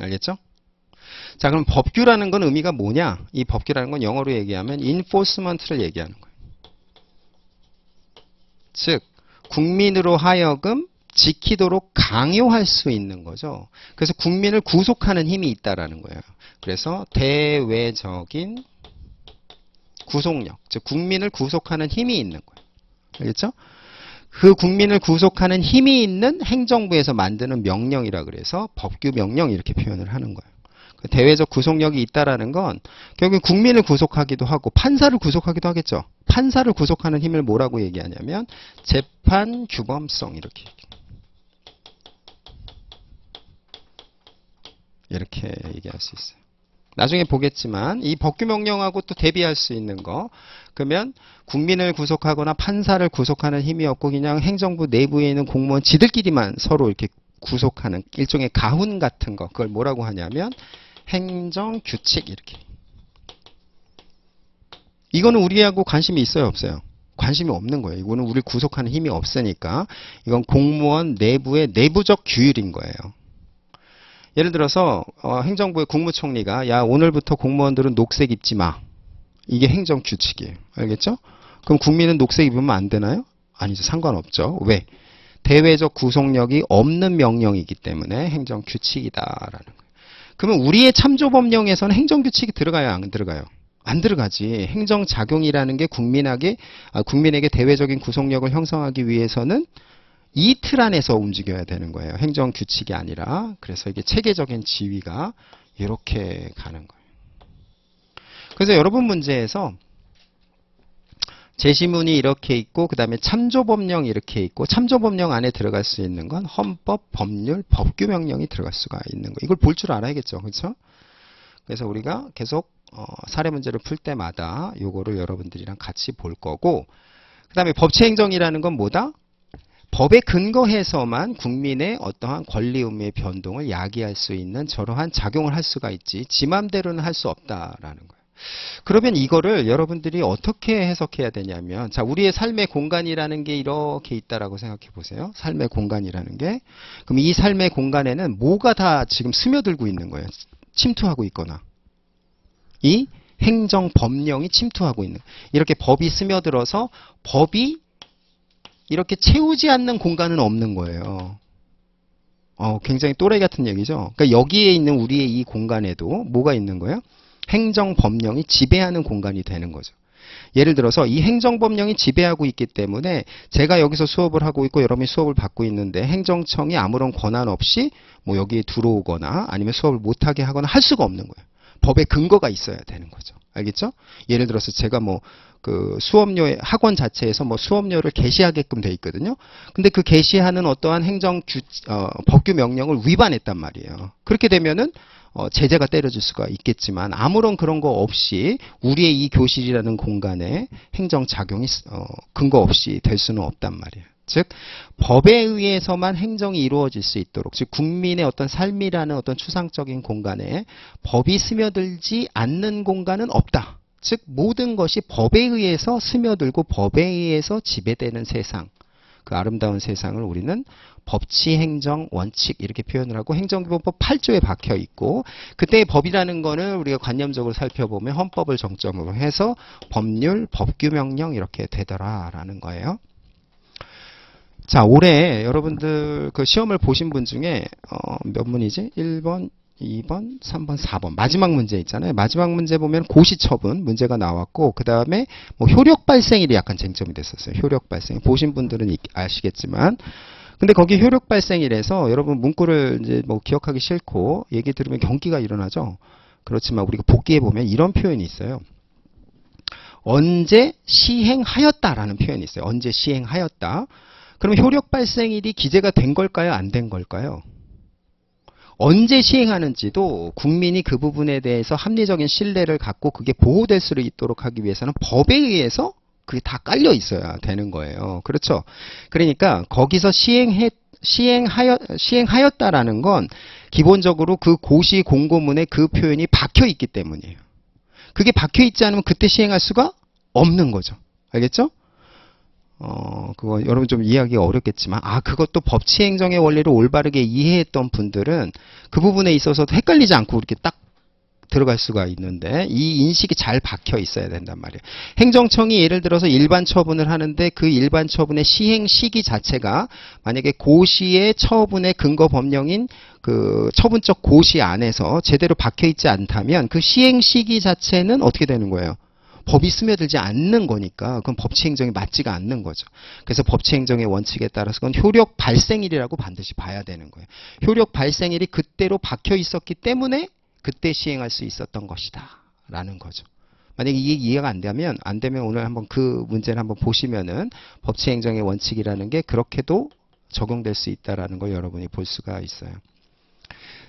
알겠죠? 자, 그럼 법규라는 건 의미가 뭐냐? 이 법규라는 건 영어로 얘기하면 enforcement를 얘기하는 거예요. 즉, 국민으로 하여금 지키도록 강요할 수 있는 거죠. 그래서 국민을 구속하는 힘이 있다라는 거예요. 그래서 대외적인 구속력, 즉 국민을 구속하는 힘이 있는 거예요. 알겠죠? 그 국민을 구속하는 힘이 있는 행정부에서 만드는 명령이라 그래서 법규 명령 이렇게 표현을 하는 거예요. 대외적 구속력이 있다라는 건 결국 국민을 구속하기도 하고 판사를 구속하기도 하겠죠. 판사를 구속하는 힘을 뭐라고 얘기하냐면 재판 규범성 이렇게 얘기할 수 있어요. 나중에 보겠지만 이 법규 명령하고 또 대비할 수 있는 거, 그러면 국민을 구속하거나 판사를 구속하는 힘이 없고 그냥 행정부 내부에 있는 공무원 지들끼리만 서로 이렇게 구속하는 일종의 가훈 같은 거, 그걸 뭐라고 하냐면 행정규칙 이렇게. 이거는 우리하고 관심이 있어요, 없어요? 관심이 없는 거예요. 이거는 우리 구속하는 힘이 없으니까 이건 공무원 내부의 내부적 규율인 거예요. 예를 들어서 행정부의 국무총리가 야, 오늘부터 공무원들은 녹색 입지 마. 이게 행정규칙이에요. 알겠죠? 그럼 국민은 녹색 입으면 안 되나요? 아니죠. 상관없죠. 왜? 대외적 구속력이 없는 명령이기 때문에 행정규칙이다라는 거예요. 그러면 우리의 참조법령에서는 행정규칙이 들어가요? 안 들어가요? 안 들어가지. 행정작용이라는 게 국민에게 대외적인 구속력을 형성하기 위해서는 이 틀 안에서 움직여야 되는 거예요. 행정규칙이 아니라. 그래서 이게 체계적인 지위가 이렇게 가는 거예요. 그래서 여러분 문제에서 제시문이 이렇게 있고 그 다음에 참조법령이 이렇게 있고 참조법령 안에 들어갈 수 있는 건 헌법, 법률, 법규명령이 들어갈 수가 있는 거예요. 이걸 볼 줄 알아야겠죠. 그렇죠? 그래서 우리가 계속 사례 문제를 풀 때마다 요거를 여러분들이랑 같이 볼 거고, 그 다음에 법치행정이라는 건 뭐다? 법에 근거해서만 국민의 어떠한 권리 의무의 변동을 야기할 수 있는 저러한 작용을 할 수가 있지 지 맘대로는 할 수 없다라는 거예요. 그러면 이거를 여러분들이 어떻게 해석해야 되냐면, 자, 우리의 삶의 공간이라는 게 이렇게 있다라고 생각해 보세요. 삶의 공간이라는 게. 그럼 이 삶의 공간에는 뭐가 다 지금 스며들고 있는 거예요. 침투하고 있거나. 이 행정법령이 침투하고 있는. 이렇게 법이 스며들어서 법이 이렇게 채우지 않는 공간은 없는 거예요. 굉장히 또라이 같은 얘기죠. 그러니까 여기에 있는 우리의 이 공간에도 뭐가 있는 거예요? 행정법령이 지배하는 공간이 되는 거죠. 예를 들어서 이 행정법령이 지배하고 있기 때문에 제가 여기서 수업을 하고 있고 여러분이 수업을 받고 있는데 행정청이 아무런 권한 없이 뭐 여기에 들어오거나 아니면 수업을 못하게 하거나 할 수가 없는 거예요. 법에 근거가 있어야 되는 거죠. 알겠죠? 예를 들어서 제가 뭐 그 수업료 학원 자체에서 뭐 수업료를 개시하게끔 돼 있거든요. 근데 그 개시하는 어떠한 법규 명령을 위반했단 말이에요. 그렇게 되면은 제재가 때려질 수가 있겠지만 아무런 그런 거 없이 우리의 이 교실이라는 공간에 행정 작용이 근거 없이 될 수는 없단 말이에요. 즉 법에 의해서만 행정이 이루어질 수 있도록, 즉 국민의 어떤 삶이라는 어떤 추상적인 공간에 법이 스며들지 않는 공간은 없다. 즉 모든 것이 법에 의해서 스며들고 법에 의해서 지배되는 세상, 그 아름다운 세상을 우리는 법치행정 원칙 이렇게 표현을 하고, 행정기본법 8조에 박혀 있고, 그때의 법이라는 거는 우리가 관념적으로 살펴보면 헌법을 정점으로 해서 법률, 법규명령 이렇게 되더라라는 거예요. 자, 올해 여러분들 그 시험을 보신 분 중에 몇 문이지? 1번, 2번, 3번, 4번 마지막 문제 있잖아요. 마지막 문제 보면 고시처분 문제가 나왔고, 그 다음에 뭐 효력 발생일이 약간 쟁점이 됐었어요. 효력 발생. 보신 분들은 아시겠지만, 근데 거기 효력 발생일에서 여러분 문구를 이제 뭐 기억하기 싫고 얘기 들으면 경기가 일어나죠. 그렇지만 우리가 복기해 보면 이런 표현이 있어요. 언제 시행하였다라는 표현이 있어요. 언제 시행하였다. 그럼 효력 발생일이 기재가 된 걸까요? 안 된 걸까요? 언제 시행하는지도 국민이 그 부분에 대해서 합리적인 신뢰를 갖고 그게 보호될 수 있도록 하기 위해서는 법에 의해서 그게 다 깔려 있어야 되는 거예요. 그렇죠? 그러니까 거기서 시행하였다라는 건 기본적으로 그 고시 공고문에 그 표현이 박혀 있기 때문이에요. 그게 박혀 있지 않으면 그때 시행할 수가 없는 거죠. 알겠죠? 그거 여러분 좀 이해하기가 어렵겠지만, 그것도 법치행정의 원리를 올바르게 이해했던 분들은 그 부분에 있어서도 헷갈리지 않고 이렇게 딱 들어갈 수가 있는데, 이 인식이 잘 박혀 있어야 된단 말이에요. 행정청이 예를 들어서 일반 처분을 하는데 그 일반 처분의 시행 시기 자체가 만약에 고시의 처분의 근거 법령인 그 처분적 고시 안에서 제대로 박혀 있지 않다면 그 시행 시기 자체는 어떻게 되는 거예요? 법이 스며들지 않는 거니까 그건 법치행정이 맞지가 않는 거죠. 그래서 법치행정의 원칙에 따라서 그건 효력 발생일이라고 반드시 봐야 되는 거예요. 효력 발생일이 그때로 박혀 있었기 때문에 그때 시행할 수 있었던 것이다 라는 거죠. 만약에 이게 이해가 안 되면 오늘 한번 그 문제를 한번 보시면은 법치행정의 원칙이라는 게 그렇게도 적용될 수 있다라는 걸 여러분이 볼 수가 있어요.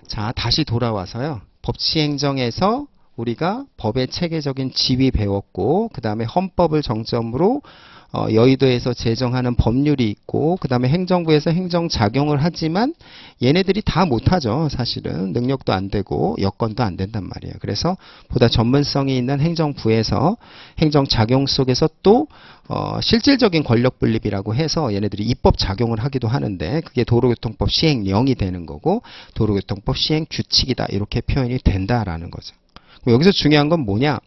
자, 다시 돌아와서요. 법치행정에서 우리가 법의 체계적인 지위 배웠고, 그 다음에 헌법을 정점으로 여의도에서 제정하는 법률이 있고, 그 다음에 행정부에서 행정작용을 하지만 얘네들이 다 못하죠. 사실은 능력도 안 되고 여건도 안 된단 말이에요. 그래서 보다 전문성이 있는 행정부에서 행정작용 속에서 또 실질적인 권력분립이라고 해서 얘네들이 입법작용을 하기도 하는데, 그게 도로교통법 시행령이 되는 거고 도로교통법 시행규칙이다 이렇게 표현이 된다라는 거죠. 여기서 중요한 건 뭐냐?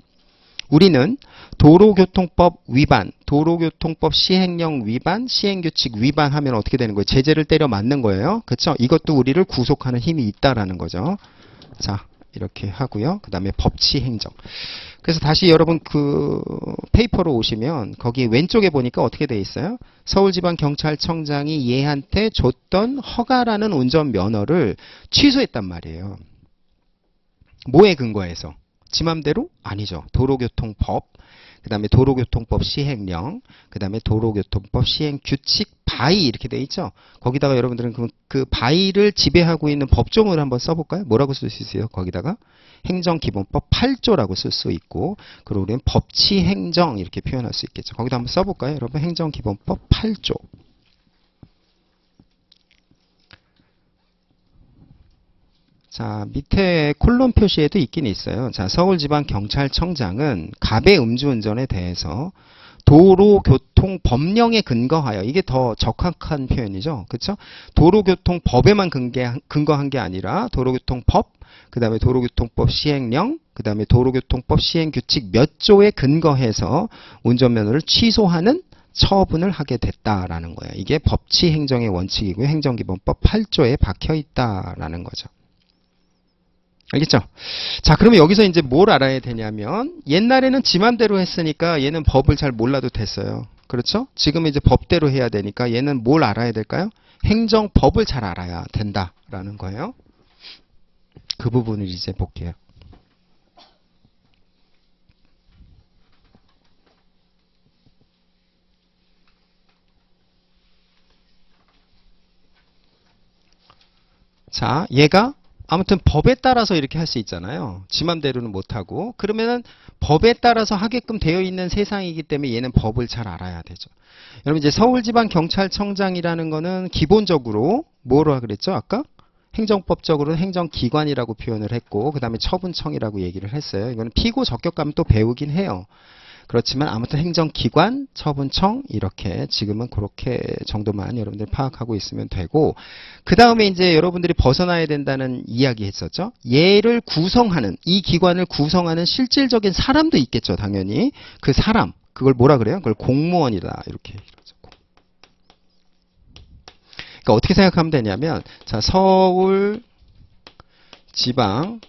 우리는 도로교통법 위반, 도로교통법 시행령 위반, 시행규칙 위반하면 어떻게 되는 거예요? 제재를 때려 맞는 거예요. 그렇죠? 이것도 우리를 구속하는 힘이 있다라는 거죠. 자, 이렇게 하고요. 그 다음에 법치행정. 그래서 다시 여러분 그 페이퍼로 오시면 거기 왼쪽에 보니까 어떻게 돼 있어요? 서울지방경찰청장이 얘한테 줬던 허가라는 운전면허를 취소했단 말이에요. 뭐에 근거해서? 지 맘대로? 아니죠. 도로교통법, 그 다음에 도로교통법 시행령, 그 다음에 도로교통법 시행규칙 바이 이렇게 돼 있죠. 거기다가 여러분들은 그 바이를 지배하고 있는 법조문을 한번 써볼까요? 뭐라고 쓸 수 있어요? 거기다가 행정기본법 8조라고 쓸 수 있고, 그리고 우리는 법치행정 이렇게 표현할 수 있겠죠. 거기다 한번 써볼까요? 여러분 행정기본법 8조. 자, 밑에 콜론 표시에도 있긴 있어요. 자, 서울지방경찰청장은 갑의 음주운전에 대해서 도로교통법령에 근거하여, 이게 더 적합한 표현이죠. 그렇죠? 도로교통법에만 근거한 게 아니라 도로교통법, 그 다음에 도로교통법 시행령, 그 다음에 도로교통법 시행규칙 몇 조에 근거해서 운전면허를 취소하는 처분을 하게 됐다라는 거예요. 이게 법치행정의 원칙이고요. 행정기본법 8조에 박혀 있다라는 거죠. 알겠죠? 자, 그러면 여기서 이제 뭘 알아야 되냐면, 옛날에는 지 맘대로 했으니까 얘는 법을 잘 몰라도 됐어요. 그렇죠? 지금 이제 법대로 해야 되니까 얘는 뭘 알아야 될까요? 행정법을 잘 알아야 된다라는 거예요. 그 부분을 이제 볼게요. 자, 얘가 아무튼 법에 따라서 이렇게 할 수 있잖아요. 지 맘대로는 못하고. 그러면은 법에 따라서 하게끔 되어 있는 세상이기 때문에 얘는 법을 잘 알아야 되죠. 여러분 이제 서울지방경찰청장이라는 거는 기본적으로 뭐라 그랬죠? 아까? 행정법적으로는 행정기관이라고 표현을 했고 그 다음에 처분청이라고 얘기를 했어요. 이거는 피고 적격가면 또 배우긴 해요. 그렇지만 아무튼 행정기관, 처분청 이렇게 지금은 그렇게 정도만 여러분들이 파악하고 있으면 되고 그 다음에 이제 여러분들이 벗어나야 된다는 이야기 했었죠. 얘를 구성하는 이 기관을 구성하는 실질적인 사람도 있겠죠. 당연히 그 사람 그걸 뭐라 그래요? 그걸 공무원이다 이렇게 이러죠. 그러니까 어떻게 생각하면 되냐면 자 서울 지방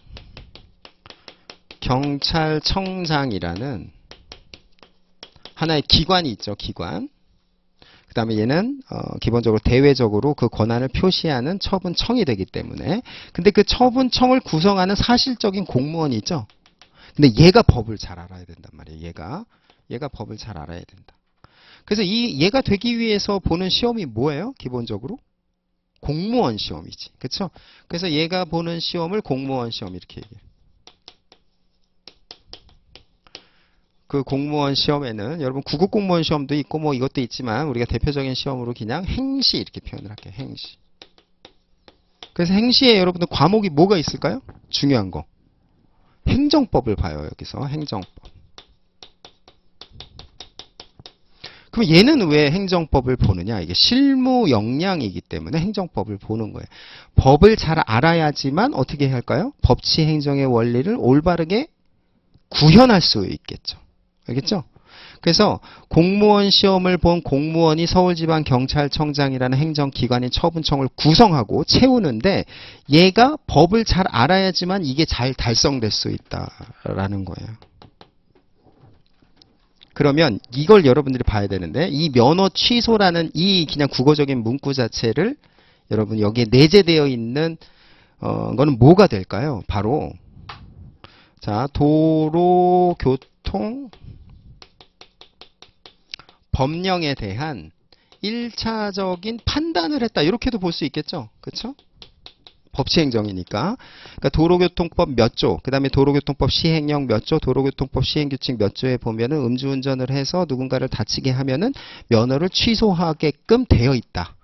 경찰청장이라는 하나의 기관이 있죠. 기관. 그 다음에 얘는 기본적으로 대외적으로 그 권한을 표시하는 처분청이 되기 때문에 근데 그 처분청을 구성하는 사실적인 공무원이 있죠. 근데 얘가 법을 잘 알아야 된단 말이에요. 얘가 법을 잘 알아야 된다. 그래서 얘가 되기 위해서 보는 시험이 뭐예요? 기본적으로 공무원 시험이지. 그렇죠? 그래서 얘가 보는 시험을 공무원 시험 이렇게 얘기해요. 그 공무원 시험에는 여러분 구급 공무원 시험도 있고 뭐 이것도 있지만 우리가 대표적인 시험으로 그냥 행시 이렇게 표현을 할게요. 행시. 그래서 행시에 여러분들 과목이 뭐가 있을까요? 중요한 거. 행정법을 봐요. 여기서 행정법. 그럼 얘는 왜 행정법을 보느냐? 이게 실무 역량이기 때문에 행정법을 보는 거예요. 법을 잘 알아야지만 어떻게 할까요? 법치 행정의 원리를 올바르게 구현할 수 있겠죠. 알겠죠? 그래서 공무원 시험을 본 공무원이 서울지방경찰청장이라는 행정기관인 처분청을 구성하고 채우는데 얘가 법을 잘 알아야지만 이게 잘 달성될 수 있다라는 거예요. 그러면 이걸 여러분들이 봐야 되는데 이 면허 취소라는 이 그냥 국어적인 문구 자체를 여러분 여기에 내재되어 있는 거는 뭐가 될까요? 바로 자 도로교통 법령에 대한 1차적인 판단을 했다. 이렇게도 볼 수 있겠죠. 그렇죠? 법치행정이니까. 그러니까 도로교통법 몇 조, 그 다음에 도로교통법 시행령 몇 조, 도로교통법 시행규칙 몇 조에 보면은 음주운전을 해서 누군가를 다치게 하면은 면허를 취소하게끔 되어 있다.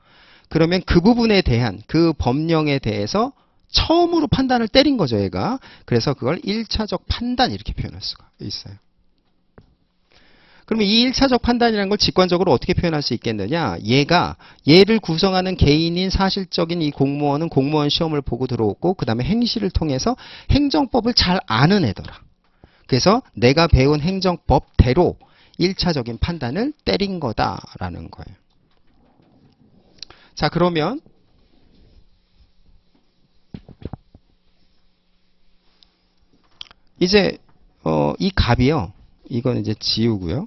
그러면 그 부분에 대한 그 법령에 대해서 처음으로 판단을 때린 거죠, 얘가. 그래서 그걸 1차적 판단 이렇게 표현할 수가 있어요. 그러면 이 1차적 판단이라는 걸 직관적으로 어떻게 표현할 수 있겠느냐? 얘를 구성하는 개인인 사실적인 이 공무원은 공무원 시험을 보고 들어오고 그 다음에 행시를 통해서 행정법을 잘 아는 애더라. 그래서 내가 배운 행정법대로 1차적인 판단을 때린 거다라는 거예요. 자, 그러면 이제 이 값이요. 이건 이제 지우고요.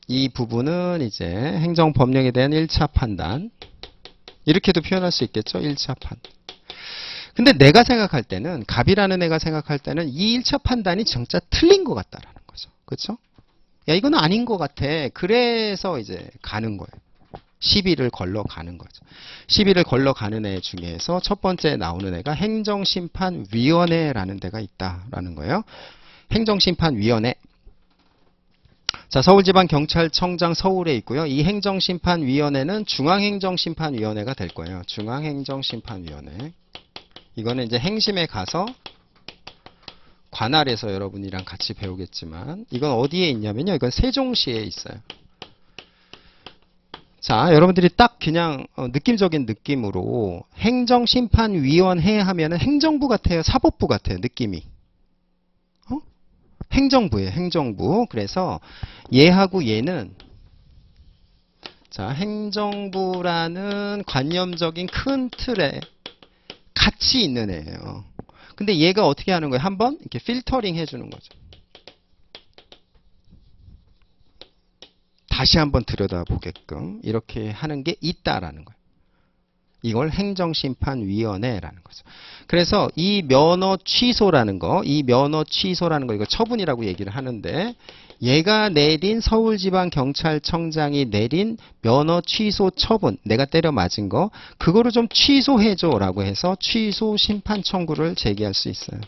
이 부분은 이제 행정법령에 대한 1차 판단. 이렇게도 표현할 수 있겠죠. 1차 판단. 근데 내가 생각할 때는 갑이라는 애가 생각할 때는 이 1차 판단이 진짜 틀린 것 같다라는 거죠. 그렇죠? 야 이건 아닌 것 같아. 그래서 이제 가는 거예요. 시비를 걸러 가는 거죠. 시비를 걸러 가는 애 중에서 첫 번째 나오는 애가 행정심판위원회라는 데가 있다라는 거예요. 행정심판위원회. 자, 서울지방경찰청장 서울에 있고요. 이 행정심판위원회는 중앙행정심판위원회가 될 거예요. 중앙행정심판위원회. 이거는 이제 행심에 가서 관할에서 여러분이랑 같이 배우겠지만 이건 어디에 있냐면요. 이건 세종시에 있어요. 자, 여러분들이 딱 그냥 느낌적인 느낌으로 행정심판위원회 하면은 행정부 같아요? 사법부 같아요? 느낌이. 행정부예요. 행정부. 그래서 얘하고 얘는 자, 행정부라는 관념적인 큰 틀에 같이 있는 애예요. 근데 얘가 어떻게 하는 거예요? 한번 이렇게 필터링 해주는 거죠. 다시 한번 들여다보게끔 이렇게 하는 게 있다라는 거예요. 이걸 행정심판위원회라는 거죠. 그래서 이 면허 취소라는 거, 이거 처분이라고 얘기를 하는데 얘가 내린 서울지방경찰청장이 내린 면허 취소 처분, 내가 때려 맞은 거, 그거를 좀 취소해줘라고 해서 취소 심판 청구를 제기할 수 있어요.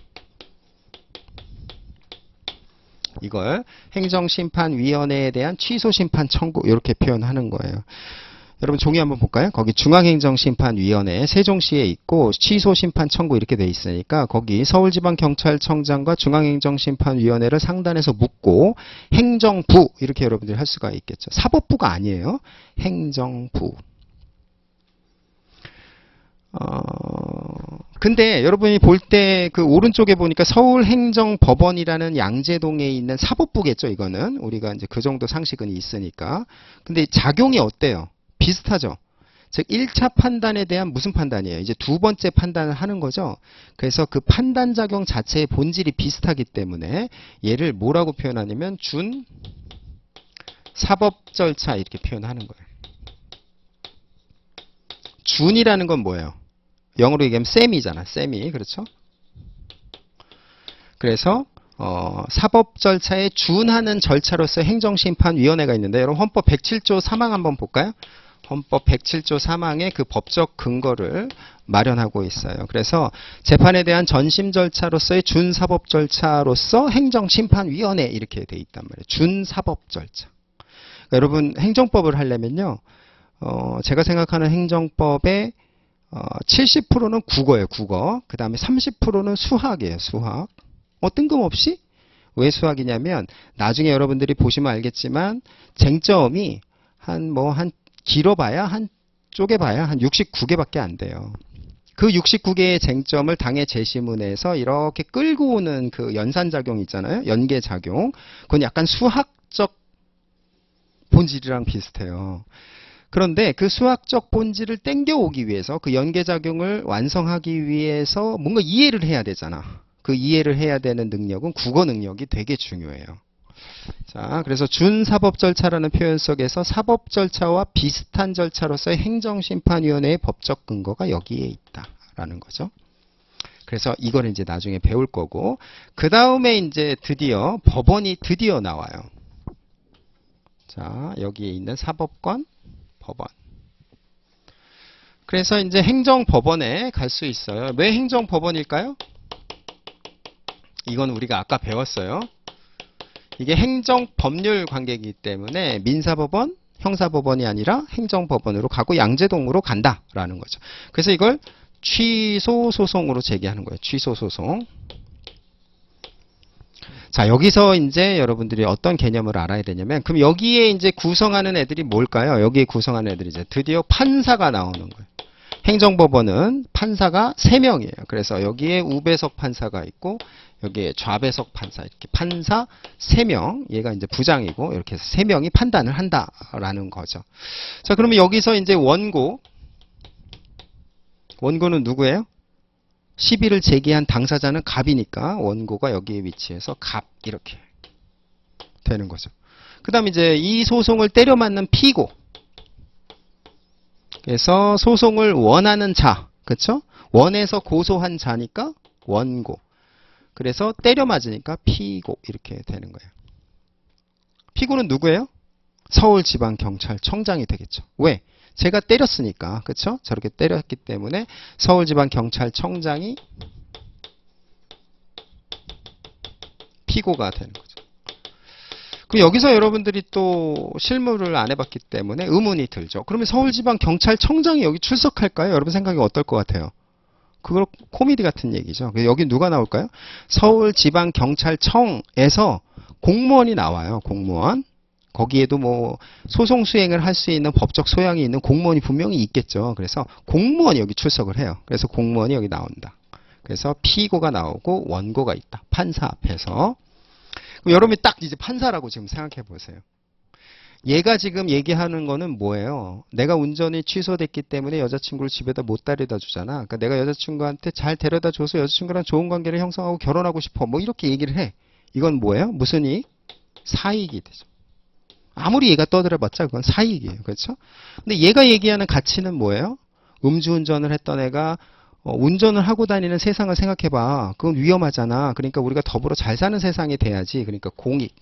이걸 행정심판위원회에 대한 취소심판 청구 이렇게 표현하는 거예요. 여러분 종이 한번 볼까요? 거기 중앙행정심판위원회 세종시에 있고 취소심판 청구 이렇게 돼 있으니까 거기 서울지방경찰청장과 중앙행정심판위원회를 상단에서 묻고 행정부 이렇게 여러분들이 할 수가 있겠죠. 사법부가 아니에요. 행정부. 근데 여러분이 볼 때 그 오른쪽에 보니까 서울행정법원이라는 양재동에 있는 사법부겠죠, 이거는. 우리가 이제 그 정도 상식은 있으니까. 근데 작용이 어때요? 비슷하죠? 즉, 1차 판단에 대한 무슨 판단이에요? 이제 두 번째 판단을 하는 거죠? 그래서 그 판단작용 자체의 본질이 비슷하기 때문에 얘를 뭐라고 표현하냐면 준 사법 절차 이렇게 표현하는 거예요. 준이라는 건 뭐예요? 영어로 얘기하면 셈이잖아. 셈이. 그렇죠? 그래서 사법 절차에 준하는 절차로서 행정심판위원회가 있는데 여러분 헌법 107조 3항 한번 볼까요? 헌법 107조 3항의 그 법적 근거를 마련하고 있어요. 그래서 재판에 대한 전심 절차로서의 준사법 절차로서 행정심판위원회 이렇게 돼 있단 말이에요. 준사법 절차. 그러니까 여러분 행정법을 하려면요. 제가 생각하는 행정법의 70%는 국어예요. 국어. 그 다음에 30%는 수학이에요. 수학. 뜬금없이? 왜 수학이냐면 나중에 여러분들이 보시면 알겠지만 쟁점이 한 길어봐야 한 쪼개봐야 한 69개밖에 안 돼요. 그 69개의 쟁점을 당의 재심문에서 이렇게 끌고 오는 그 연산작용 있잖아요. 연계작용. 그건 약간 수학적 본질이랑 비슷해요. 그런데 그 수학적 본질을 땡겨오기 위해서 그 연계작용을 완성하기 위해서 뭔가 이해를 해야 되잖아. 그 이해를 해야 되는 능력은 국어 능력이 되게 중요해요. 자, 그래서 준사법 절차라는 표현 속에서 사법 절차와 비슷한 절차로서의 행정심판위원회의 법적 근거가 여기에 있다라는 거죠. 그래서 이걸 이제 나중에 배울 거고, 그 다음에 이제 드디어 법원이 드디어 나와요. 자, 여기에 있는 사법권, 법원. 그래서 이제 행정법원에 갈 수 있어요. 왜 행정법원일까요? 이건 우리가 아까 배웠어요. 이게 행정법률 관계이기 때문에 민사법원, 형사법원이 아니라 행정법원으로 가고 양재동으로 간다라는 거죠. 그래서 이걸 취소소송으로 제기하는 거예요. 취소소송. 자, 여기서 이제 여러분들이 어떤 개념을 알아야 되냐면, 그럼 여기에 이제 구성하는 애들이 뭘까요? 여기에 구성하는 애들이 이제 드디어 판사가 나오는 거예요. 행정법원은 판사가 3명이에요. 그래서 여기에 우배석 판사가 있고, 여기에 좌배석 판사, 이렇게 판사 3명, 얘가 이제 부장이고, 이렇게 해서 3명이 판단을 한다라는 거죠. 자, 그러면 여기서 이제 원고는 누구예요? 시비를 제기한 당사자는 갑이니까 원고가 여기에 위치해서 갑 이렇게 되는 거죠. 그 다음 이제 이 소송을 때려 맞는 피고. 그래서 소송을 원하는 자, 그렇죠? 원해서 고소한 자니까 원고. 그래서 때려 맞으니까 피고 이렇게 되는 거예요. 피고는 누구예요? 서울지방경찰청장이 되겠죠. 왜? 제가 때렸으니까, 그렇죠? 저렇게 때렸기 때문에 서울지방경찰청장이 피고가 되는 거죠. 그럼 여기서 여러분들이 또 실무를 안 해봤기 때문에 의문이 들죠. 그러면 서울지방경찰청장이 여기 출석할까요? 여러분 생각이 어떨 것 같아요? 그걸 코미디 같은 얘기죠. 여기 누가 나올까요? 서울지방경찰청에서 공무원이 나와요. 공무원. 거기에도 뭐 소송 수행을 할 수 있는 법적 소양이 있는 공무원이 분명히 있겠죠. 그래서 공무원이 여기 출석을 해요. 그래서 공무원이 여기 나온다. 그래서 피고가 나오고 원고가 있다. 판사 앞에서. 그럼 여러분이 딱 이제 판사라고 지금 생각해 보세요. 얘가 지금 얘기하는 거는 뭐예요? 내가 운전이 취소됐기 때문에 여자친구를 집에다 못 데려다 주잖아. 그러니까 내가 여자친구한테 잘 데려다 줘서 여자친구랑 좋은 관계를 형성하고 결혼하고 싶어. 뭐 이렇게 얘기를 해. 이건 뭐예요? 무슨 이익? 사익이 되죠. 아무리 얘가 떠들어봤자 그건 사익이에요. 그렇죠? 근데 얘가 얘기하는 가치는 뭐예요? 음주운전을 했던 애가 운전을 하고 다니는 세상을 생각해봐. 그건 위험하잖아. 그러니까 우리가 더불어 잘 사는 세상이 돼야지. 그러니까 공익.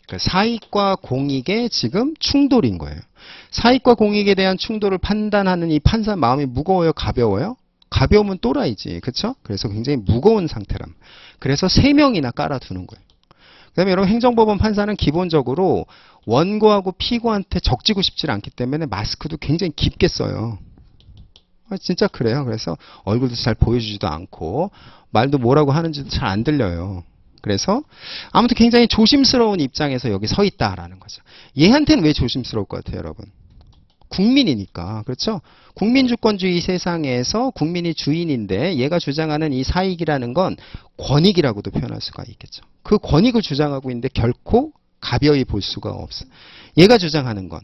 그러니까 사익과 공익의 지금 충돌인 거예요. 사익과 공익에 대한 충돌을 판단하는 이 판사 마음이 무거워요, 가벼워요? 가벼우면 또라이지, 그렇죠? 그래서 굉장히 무거운 상태람. 그래서 3명이나 깔아두는 거예요. 그다음에 여러분 행정법원 판사는 기본적으로 원고하고 피고한테 적지고 싶지 않기 때문에 마스크도 굉장히 깊게 써요. 진짜 그래요. 그래서 얼굴도 잘 보여주지도 않고 말도 뭐라고 하는지도 잘 안 들려요. 그래서 아무튼 굉장히 조심스러운 입장에서 여기 서 있다라는 거죠. 얘한테는 왜 조심스러울 것 같아요, 여러분? 국민이니까. 그렇죠? 국민주권주의 세상에서 국민이 주인인데 얘가 주장하는 이 사익이라는 건 권익이라고도 표현할 수가 있겠죠. 그 권익을 주장하고 있는데 결코 가벼이 볼 수가 없어요. 얘가 주장하는 건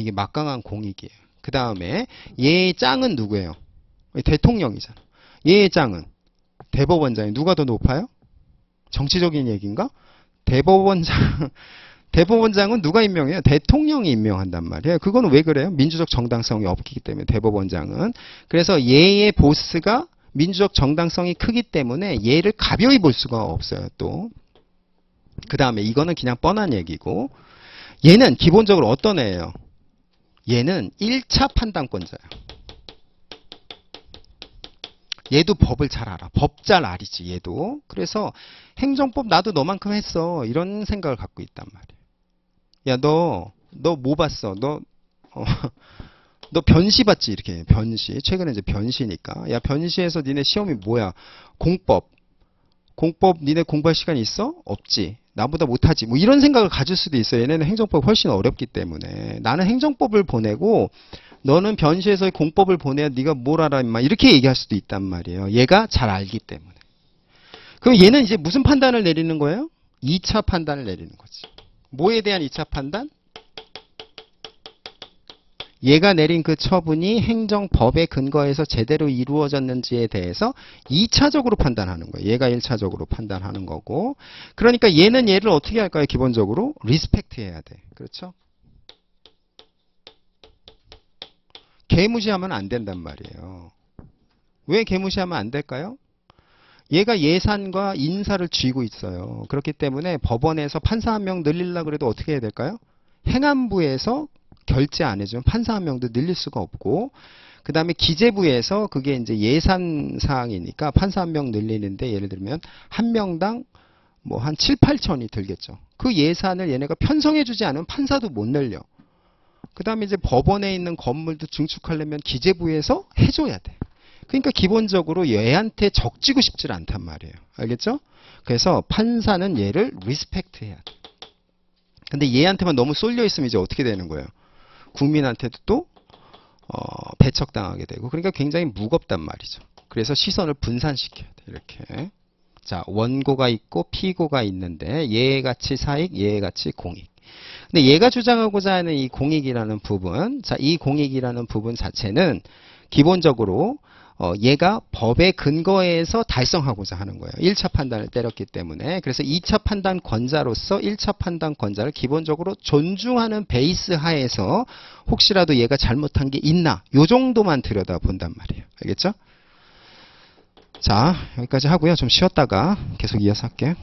이게 막강한 공익이에요. 그 다음에 얘의 짱은 누구예요? 대통령이잖아. 얘의 짱은 대법원장이 누가 더 높아요? 정치적인 얘기인가? 대법원장은 누가 임명해요? 대통령이 임명한단 말이에요. 그건 왜 그래요? 민주적 정당성이 없기 때문에 대법원장은. 그래서 얘의 보스가 민주적 정당성이 크기 때문에 얘를 가벼이 볼 수가 없어요. 또 그 다음에 이거는 그냥 뻔한 얘기고 얘는 기본적으로 어떤 애예요? 얘는 1차 판단권자예요. 얘도 법을 잘 알아. 법 잘 알이지 얘도. 그래서 행정법 나도 너만큼 했어. 이런 생각을 갖고 있단 말이에요. 야, 너 뭐 봤어? 너 변시 봤지? 이렇게 변시. 최근에 이제 변시니까. 야, 변시에서 니네 시험이 뭐야? 공법 니네 공부할 시간 있어? 없지. 나보다 못하지. 뭐 이런 생각을 가질 수도 있어요. 얘네는 행정법이 훨씬 어렵기 때문에. 나는 행정법을 보내고 너는 변시에서의 공법을 보내야 네가 뭘 알아 임마. 이렇게 얘기할 수도 있단 말이에요. 얘가 잘 알기 때문에. 그럼 얘는 이제 무슨 판단을 내리는 거예요? 2차 판단을 내리는 거지. 뭐에 대한 2차 판단? 얘가 내린 그 처분이 행정법에 근거해서 제대로 이루어졌는지에 대해서 2차적으로 판단하는 거예요. 얘가 1차적으로 판단하는 거고. 그러니까 얘는 얘를 어떻게 할까요? 기본적으로 리스펙트 해야 돼. 그렇죠? 개무시하면 안 된단 말이에요. 왜 개무시하면 안 될까요? 얘가 예산과 인사를 쥐고 있어요. 그렇기 때문에 법원에서 판사 1명 늘리려고 그래도 어떻게 해야 될까요? 행안부에서 결제 안 해주면 판사 1명도 늘릴 수가 없고, 그 다음에 기재부에서 그게 이제 예산 사항이니까 판사 1명 늘리는데 예를 들면 한 명당 뭐 한 7, 8천이 들겠죠. 그 예산을 얘네가 편성해주지 않으면 판사도 못 늘려. 그 다음에 이제 법원에 있는 건물도 증축하려면 기재부에서 해줘야 돼. 그러니까 기본적으로 얘한테 적지고 싶질 않단 말이에요. 알겠죠? 그래서 판사는 얘를 리스펙트 해야 돼. 근데 얘한테만 너무 쏠려 있으면 이제 어떻게 되는 거예요? 국민한테도 또 배척당하게 되고, 그러니까 굉장히 무겁단 말이죠. 그래서 시선을 분산시켜야 돼. 이렇게. 자, 원고가 있고 피고가 있는데 얘같이 사익, 얘같이 공익. 근데 얘가 주장하고자 하는 이 공익이라는 부분, 자, 이 공익이라는 부분 자체는 기본적으로 얘가 법의 근거에서 달성하고자 하는 거예요. 1차 판단을 때렸기 때문에. 그래서 2차 판단권자로서 1차 판단권자를 기본적으로 존중하는 베이스 하에서 혹시라도 얘가 잘못한 게 있나, 요 정도만 들여다본단 말이에요. 알겠죠? 자, 여기까지 하고요. 좀 쉬었다가 계속 이어서 할게요.